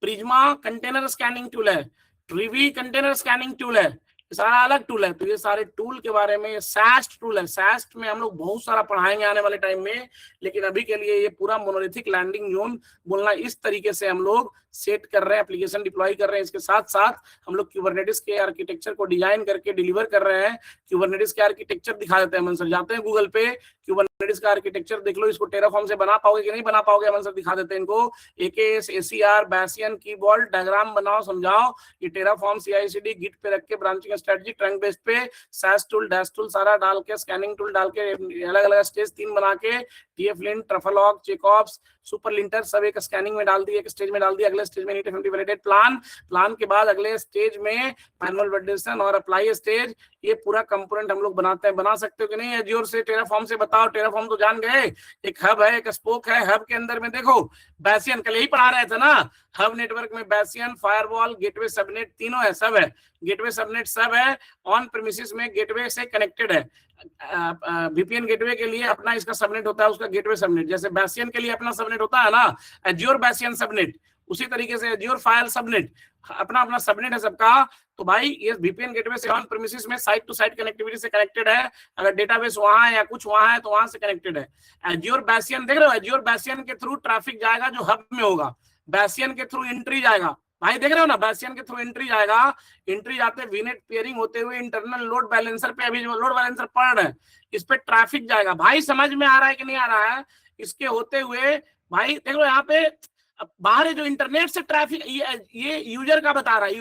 Prisma container scanning tool है, ट्रिवी कंटेनर स्कैनिंग टूल है, ये सारा अलग टूल है। तो ये सारे टूल के बारे में, ये सास्ट टूल है, सास्ट में हम लोग बहुत सारा पढ़ाएंगे आने वाले टाइम में, लेकिन अभी के लिए ये पूरा मोनोलिथिक लैंडिंग जोन बोलना इस तरीके से हम लोग सेट कर रहे हैं, एप्लीकेशन डिप्लॉय कर रहे हैं। इसके साथ साथ हम लोग क्यूबरनेटिस के आर्किटेक्चर को डिजाइन करके डिलीवर कर रहे हैं। क्यूबरनेटिस के आर्किटेक्चर दिखा देते हैं। अमन सर जाते हैं गूगल पे, क्यूबरनेटिस का आर्किटेक्चर देख लो, इसको टेराफॉर्म से बना पाओगे कि नहीं बना पाओगे, अमन सर दिखा देते हैं इनको। AKS, ACR, बैसियन, कीबॉल्ट, डायग्राम बनाओ, समझाओ। ये टेराफॉर्म, CI/CD, गिट पे रख के ब्रांचिंग स्ट्रेटजी, ट्रंक बेस पे सास टूल, डैश टूल सारा डाल के, स्कैनिंग टूल डाल के, अलग अलग स्टेज 3 बना के, TF-lint, ट्रफलॉग, चेकऑप्स, सुपर लिंटर सब एक स्कैनिंग में डाल दिए, एक स्टेज में डाल दिया। अगले स्टेज में नीट वैलिडेट प्लान, प्लान के बाद अगले स्टेज में मैनुअल वैलिडेशन और अप्लाई स्टेज। ये पूरा कंपोनेंट हम लोग बनाते हैं। बना सकते हो कि नहीं एज्योर से, टेराफॉर्म से? बताओ। टेराफॉर्म तो जान गए, एक हब है, एक स्पोक है। हब के अंदर में देखो बैसियन, कल यही पढ़ा रहे थे ना, हब नेटवर्क में बैसियन, फायरवॉल, गेटवे, सबनेट तीनों है, सब है। गेटवे सबनेट सब है। ऑन प्रीमिसेस में गेटवे से कनेक्टेड है। VPN गेटवे के लिए अपना इसका सबनेट होता है, उसका गेटवे सबनेट। जैसे बैसियन के लिए अपना सबनेट होता है ना, एज्योर बैसियन सबनेट, उसी तरीके से एज्योर फायर सबनेट, अपना अपना सबनेट है सबका। तो भाई ये VPN गेटवे से ऑन प्रीमिसेस में साइट टू साइट कनेक्टिविटी से कनेक्टेड है। अगर डेटाबेस वहां है या कुछ वहां है तो वहां से कनेक्टेड है। एज्योर बैसियन देख रहे हो, एज्योर बैसियन के थ्रू ट्रैफिक जाएगा जो हब में होगा, बैसियन के थ्रू एंट्री जाएगा। भाई देख रहे हो ना, बैसियन के थ्रू एंट्री जाएगा, एंट्री जाते वीनेट पेयरिंग होते हुए इंटरनल लोड बैलेंसर पे, अभी जो लोड बैलेंसर पढ़ रहे हैं इस पे ट्रैफिक जाएगा। भाई समझ में आ रहा है कि नहीं आ रहा है? इसके होते हुए भाई देख लो यहाँ पे बाहर है जो इंटरनेट से ट्रैफिक, ये यूजर का बता रहा है,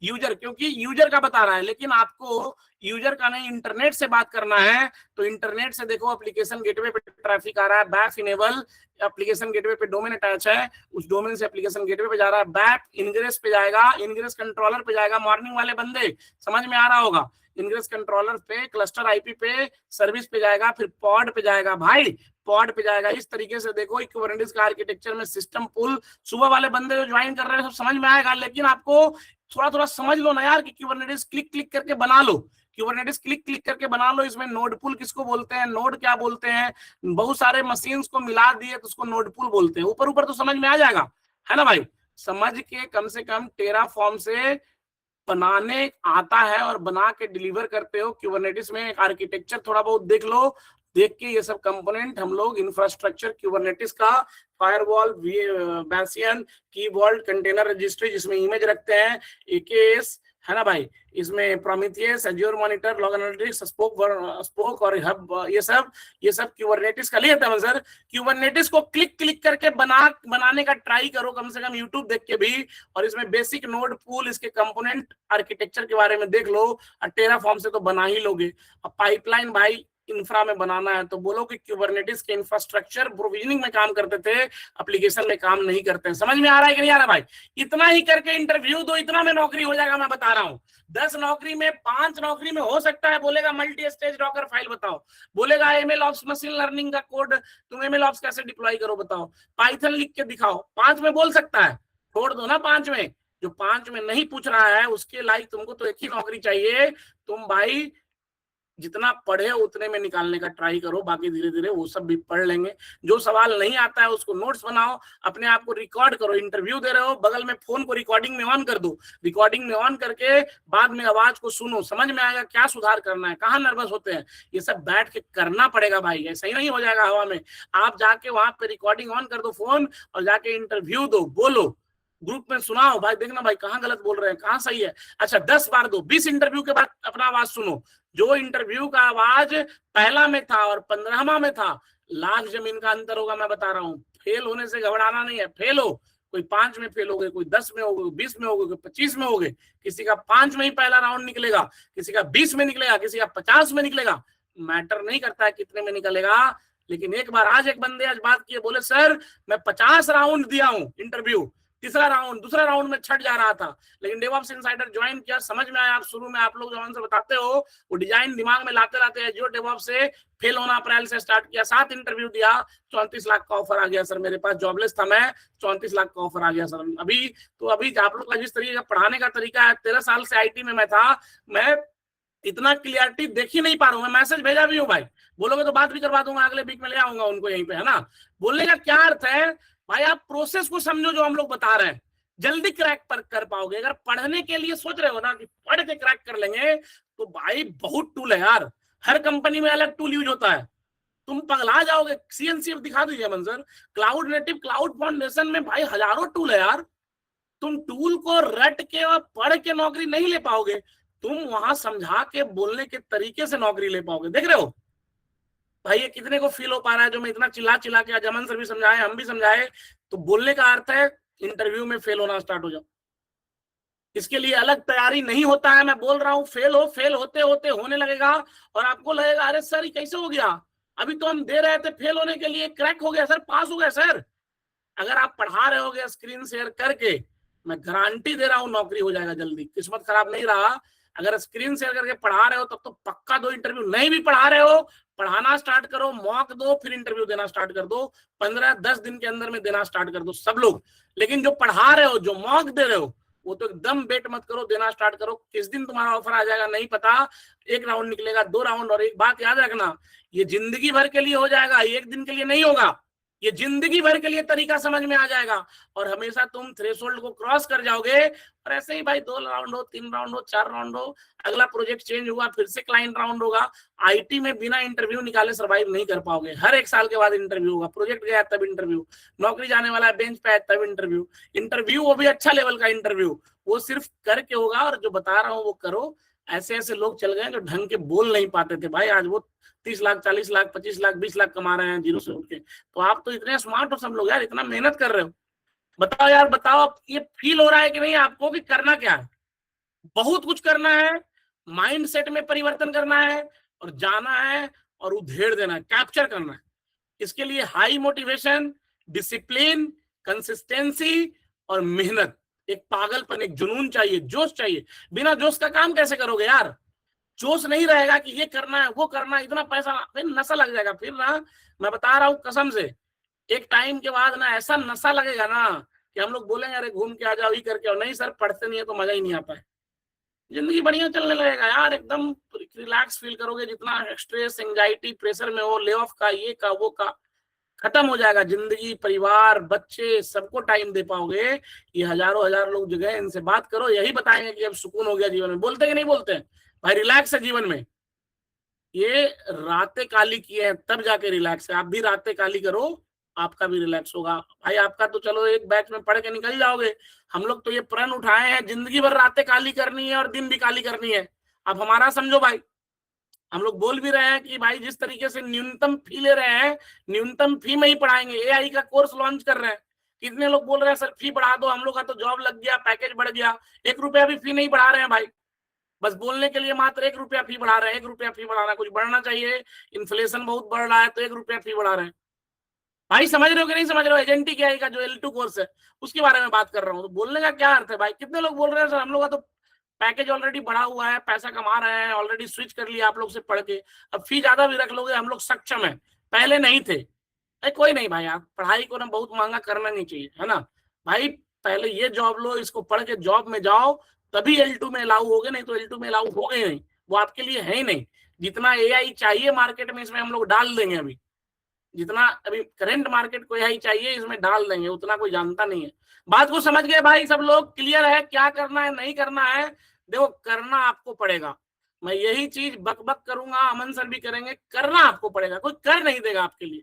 यूजर क्योंकि यूजर का बता रहा है, लेकिन आपको यूजर का नहीं इंटरनेट से बात करना है। तो इंटरनेट से देखो एप्लीकेशन गेटवे पे ट्रैफिक आ रहा है, बैफ इनेबल, एप्लीकेशन गेटवे पे डोमेन अटैच है, उस डोमेन से एप्लीकेशन गेटवे पे जा रहा है, बैप इनग्रेस पे जाएगा, इनग्रेस कंट्रोलर पे जाएगा। मॉर्निंग वाले बंदे समझ में आ रहा होगा, इनग्रेस कंट्रोलर पे, क्लस्टर आईपी पे, सर्विस पे जाएगा, फिर पॉड पे जाएगा। भाई पॉड पे जाएगा। इस तरीके से देखो क्यूबरनेटिस का आर्किटेक्चर में सिस्टम पुल, सुबह वाले बंदे जो ज्वाइन कर रहे हैं सब समझ में आएगा, लेकिन आपको थोड़ा थोड़ा समझ लो ना यार कि क्यूबरनेटिस क्लिक क्लिक करके बना लो, क्यूबरनेटिस क्लिक क्लिक करके बना लो। इसमें नोड पुल किसको बोलते हैं, नोड क्या बोलते हैं, बहुत सारे मशीन्स को मिला दिए तो उसको नोड पुल बोलते हैं। ऊपर ऊपर तो समझ में आ जाएगा, है ना भाई? समझ के कम से कम टेराफॉर्म से बनाने आता है और बना के डिलीवर करते हो। क्यूबरनेटिस में एक आर्किटेक्चर थोड़ा बहुत देख लो, देख के ये सब कंपोनेंट हम लोग इंफ्रास्ट्रक्चर क्यूबरनेटिस का, फायरवॉल, बैसियन, कीबॉल्ट, कंटेनर रजिस्ट्री जिसमें इमेज रखते हैं, AKS, है ना भाई, इसमें Prometheus, azure monitor, log analytics, spoke और हब, ये सब क्यूबरनेटिस का लिए था सर। क्यूबरनेटिस को क्लिक क्लिक करके बनाने का ट्राई करो कम से कम यूट्यूब देख के भी, और इसमें बेसिक नोड पूल, इसके कंपोनेंट आर्किटेक्चर के बारे में देख लो, और टेराफॉर्म से तो बना ही लोगे। अब पाइपलाइन भाई इंफ्रा में बनाना है तो बोलो कि क्यूबरनेटिस के इंफ्रास्ट्रक्चर प्रोविजनिंग में काम करते थे, एप्लीकेशन में काम नहीं करते हैं। समझ में आ रहा है कि नहीं आ रहा भाई? इतना ही करके इंटरव्यू दो, इतना में नौकरी हो जाएगा, मैं बता रहा हूँ। 10 नौकरी में 5 नौकरी में हो सकता है बोलेगा मल्टी स्टेज डॉकर फाइल बताओ, बोलेगा एमएल ऑप्स मशीन लर्निंग का कोड, तुम एमएल ऑप्स कैसे डिप्लॉय करो बताओ, पाइथन लिख के दिखाओ। 5 में बोल सकता है, छोड़ दो ना 5 में। जो 5 में नहीं पूछ रहा है उसके लायक तुमको तो एक ही नौकरी चाहिए। तुम भाई जितना पढ़े उतने में निकालने का ट्राई करो, बाकी धीरे धीरे वो सब भी पढ़ लेंगे। जो सवाल नहीं आता है उसको नोट्स बनाओ, अपने आप को रिकॉर्ड करो। इंटरव्यू दे रहे हो, बगल में फोन को रिकॉर्डिंग में ऑन कर दो, रिकॉर्डिंग में ऑन करके बाद में आवाज को सुनो, समझ में आएगा क्या सुधार करना है, कहाँ नर्वस होते हैं, ये सब बैठ के करना पड़ेगा भाई। ऐसा ही नहीं हो जाएगा हवा में। आप जाके वहां पे रिकॉर्डिंग ऑन कर दो फोन, और जाके इंटरव्यू दो, बोलो, ग्रुप में सुनाओ भाई, देखना भाई कहाँ गलत बोल रहे हैं, कहाँ सही है। अच्छा 10 बार दो, 20 इंटरव्यू के बाद अपना आवाज सुनो। जो इंटरव्यू का आवाज पहला में था और 15वां में था, लाख जमीन का अंतर होगा, मैं बता रहा हूँ। फेल होने से घबराना नहीं है। फेल हो, कोई 5 में फेल हो गए, कोई 10 में हो गए, 20 में हो गए, 25 में हो गए, किसी का 5 में ही पहला राउंड निकलेगा, किसी का 20 में निकलेगा, किसी का 50 में निकलेगा, मैटर नहीं करता है कितने में निकलेगा। लेकिन एक बार आज एक बंदे आज बात किए, बोले सर मैं 50 राउंड दिया हूँ इंटरव्यू, दूसरा राउंड में छट जा रहा था, लेकिन डेवऑप्स इनसाइडर ज्वाइन किया, समझ में आया। आप शुरू में आप लोग जो आंसर बताते हो वो डिजाइन दिमाग में लाते लाते हैं। जो डेवऑप्स से फेल होना अप्रैल से स्टार्ट किया, 7 इंटरव्यू दिया, 34 लाख का ऑफर आ गया सर मेरे पास, जॉबलेस था मैं, 34 लाख का ऑफर आ गया सर। अभी आप लोग का जिस तरीके का पढ़ाने का तरीका है, 13 साल से IT में मैं था, मैं इतना क्लियरिटी देख ही नहीं पा रहा हूँ। मैं मैसेज भेजा भी हूँ भाई, बोलोगे तो बात भी करवा दूंगा, अगले वीक में ले आऊंगा उनको यहीं पे, है ना। बोलने का क्या अर्थ है भाई, आप प्रोसेस को समझो जो हम लोग बता रहे हैं। जल्दी क्रैक कर पाओगे। अगर पढ़ने के लिए सोच रहे हो ना कि पढ़ के क्रैक कर लेंगे, तो भाई बहुत टूल है यार, हर कंपनी में अलग टूल यूज होता है, तुम पगला जाओगे। CNCF दिखा दीजिए मंजर, क्लाउड नेटिव, क्लाउड फाउंडेशन में भाई हजारों टूल है यार। तुम टूल को रट के और पढ़ के नौकरी नहीं ले पाओगे, तुम वहां समझा के बोलने के तरीके से नौकरी ले पाओगे। देख रहे हो भाई ये कितने को फील हो पा रहा है, जो मैं इतना चिल्ला चिल्ला के, अमन सर भी समझाए, हम भी समझाए, तो बोलने का अर्थ है इंटरव्यू में फेल होना स्टार्ट हो जाओ। इसके लिए अलग तैयारी नहीं होता है, मैं बोल रहा हूँ फेल होते होते होने लगेगा, और आपको लगेगा अरे सर ये कैसे हो गया, अभी तो हम दे रहे थे फेल होने के लिए, क्रैक हो गया सर, पास हो गया सर। अगर आप पढ़ा रहे होगे स्क्रीन शेयर करके, मैं गारंटी दे रहा हूँ नौकरी हो जाएगा जल्दी। किस्मत खराब नहीं रहा, अगर स्क्रीन शेयर करके पढ़ा रहे हो तब तो पक्का दो इंटरव्यू। नहीं भी पढ़ा रहे हो, पढ़ाना स्टार्ट करो, मॉक दो, फिर इंटरव्यू देना स्टार्ट कर दो, 15-10 दिन के अंदर में देना स्टार्ट कर दो सब लोग। लेकिन जो पढ़ा रहे हो, जो मॉक दे रहे हो, वो तो एकदम वेट मत करो, देना स्टार्ट करो। किस दिन तुम्हारा ऑफर आ जाएगा नहीं पता, एक राउंड निकलेगा, 2 राउंड। और एक बात याद रखना, ये जिंदगी भर के लिए हो जाएगा, एक दिन के लिए नहीं होगा, ये जिंदगी भर के लिए तरीका समझ में आ जाएगा। और हमेशा तुम थ्रेशोल्ड को क्रॉस कर जाओगे, और ऐसे ही भाई 2 राउंड हो, 3 राउंड हो, 4 राउंड हो, अगला प्रोजेक्ट चेंज हुआ, फिर से क्लाइंट राउंड होगा। IT में बिना इंटरव्यू निकाले सर्वाइव नहीं कर पाओगे, हर 1 साल के बाद इंटरव्यू होगा, प्रोजेक्ट गया तब इंटरव्यू, नौकरी जाने वाला है बेंच पे है तब इंटरव्यू। इंटरव्यू वो भी अच्छा लेवल का इंटरव्यू, वो सिर्फ करके होगा, और जो बता रहा हूँ वो करो। ऐसे ऐसे लोग चल गए जो ढंग के बोल नहीं पाते थे भाई, आज वो 30 लाख, 40 लाख, 25 लाख, 20 लाख कमा रहे हैं जीरो से उठ के। तो आप तो इतने स्मार्ट हो सब लोग यार, इतना मेहनत कर रहे हो, बताओ यार, बताओ ये फील हो रहा है कि नहीं आपको कि करना क्या है? बहुत कुछ करना है, माइंडसेट में परिवर्तन करना है, और जाना है और उधेड़ देना है, कैप्चर करना है। इसके लिए हाई मोटिवेशन, डिसिप्लिन, कंसिस्टेंसी और मेहनत, एक पागलपन, एक जुनून चाहिए, जोश चाहिए। बिना जोश का काम कैसे करोगे यार? जोश नहीं रहेगा कि ये करना है, वो करना है, इतना पैसा, फिर नशा लग जाएगा। फिर ना, मैं बता रहा हूँ कसम से, एक टाइम के बाद ना ऐसा नशा लगेगा ना कि हम लोग बोलेंगे अरे घूम के आ जाओ, ही करके आओ। नहीं सर, पढ़ते नहीं है तो मजा ही नहीं आता है। जिंदगी बढ़िया चलने लगेगा यार, एकदम रिलैक्स फील करोगे। जितना स्ट्रेस, एंजाइटी, प्रेशर में हो, ले ऑफ का, ये का, वो का, खत्म हो जाएगा। जिंदगी, परिवार, बच्चे, सबको टाइम दे पाओगे। ये हजारों हजार लोग जगह, इनसे बात करो, यही बताएंगे कि अब सुकून हो गया जीवन में। बोलते कि नहीं बोलते भाई रिलैक्स है जीवन में? ये रातें काली किए हैं तब जाके रिलैक्स है। आप भी रातें काली करो, आपका भी रिलैक्स होगा भाई। आपका तो चलो एक बैच में पढ़ के निकल जाओगे, हम लोग तो ये प्रण उठाए हैं जिंदगी भर रातें काली करनी है और दिन भी काली करनी है। अब हमारा समझो भाई, हम लोग बोल भी रहे हैं कि भाई जिस तरीके से न्यूनतम फी ले रहे हैं, न्यूनतम फी में ही पढ़ाएंगे। AI का कोर्स लॉन्च कर रहे हैं, कितने लोग बोल रहे हैं सर फी बढ़ा दो, हम लोग का तो जॉब लग गया, पैकेज बढ़ गया। 1 रुपया भी फी नहीं बढ़ा रहे हैं भाई, बस बोलने के लिए मात्र 1 रुपया फी बढ़ा रहे हैं। 1 रुपया फी बढ़ाना, कुछ बढ़ना चाहिए, इन्फ्लेशन बहुत बढ़ रहा है तो 1 रुपया फी बढ़ा रहे हैं। भाई समझ रहे हो कि नहीं समझ रहे हो? एजेंटिक AI का जो L2 कोर्स है उसके बारे में बात कर रहा हूँ। तो बोलने का क्या अर्थ है भाई? कितने लोग बोल रहे हैं सर हम लोग का तो पैकेज ऑलरेडी बढ़ा हुआ है, पैसा कमा रहे हैं, ऑलरेडी स्विच कर लिया आप लोग से पढ़ के, अब फी ज्यादा भी रख लोगे, हम लोग सक्षम है, पहले नहीं थे। अरे कोई नहीं भाई, आप पढ़ाई को ना बहुत महंगा करना नहीं चाहिए, है ना भाई? पहले ये जॉब लो, इसको पढ़ के जॉब में जाओ, तभी L2 में अलाउ होगे, नहीं तो L2 में अलाउ हो गए नहीं, वो आपके लिए है ही नहीं। जितना AI चाहिए मार्केट में, इसमें हम लोग डाल देंगे। अभी जितना अभी करंट मार्केट को AI चाहिए, इसमें डाल देंगे, उतना कोई जानता नहीं है। बात को समझ गए भाई सब लोग? क्लियर है क्या करना है, नहीं करना है? देखो करना आपको पड़ेगा, मैं यही चीज बक बक करूंगा, अमन सर भी करेंगे, करना आपको पड़ेगा, कोई कर नहीं देगा आपके लिए।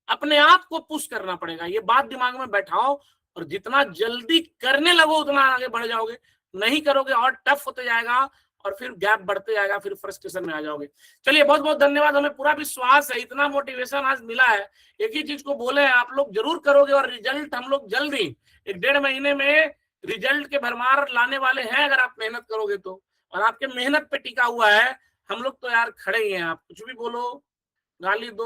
अपने आप को पुश करना पड़ेगा, ये बात दिमाग में बैठाओ, और जितना जल्दी करने लगो उतना आगे बढ़ जाओगे। नहीं करोगे और टफ होते जाएगा, और फिर गैप बढ़ते जाएगा, फिर फ्रस्ट्रेशन में आ जाओगे। चलिए बहुत बहुत धन्यवाद, हमें पूरा विश्वास है, इतना मोटिवेशन आज मिला है। एक ही चीज को बोले हैं, आप लोग जरूर करोगे, और रिजल्ट हम लोग जल्दी 1-1.5 महीने में रिजल्ट के भरमार लाने वाले हैं, अगर आप मेहनत करोगे तो। और आपके मेहनत पे टिका हुआ है, हम लोग तो यार खड़े ही हैं। आप कुछ भी बोलो, गाली दो,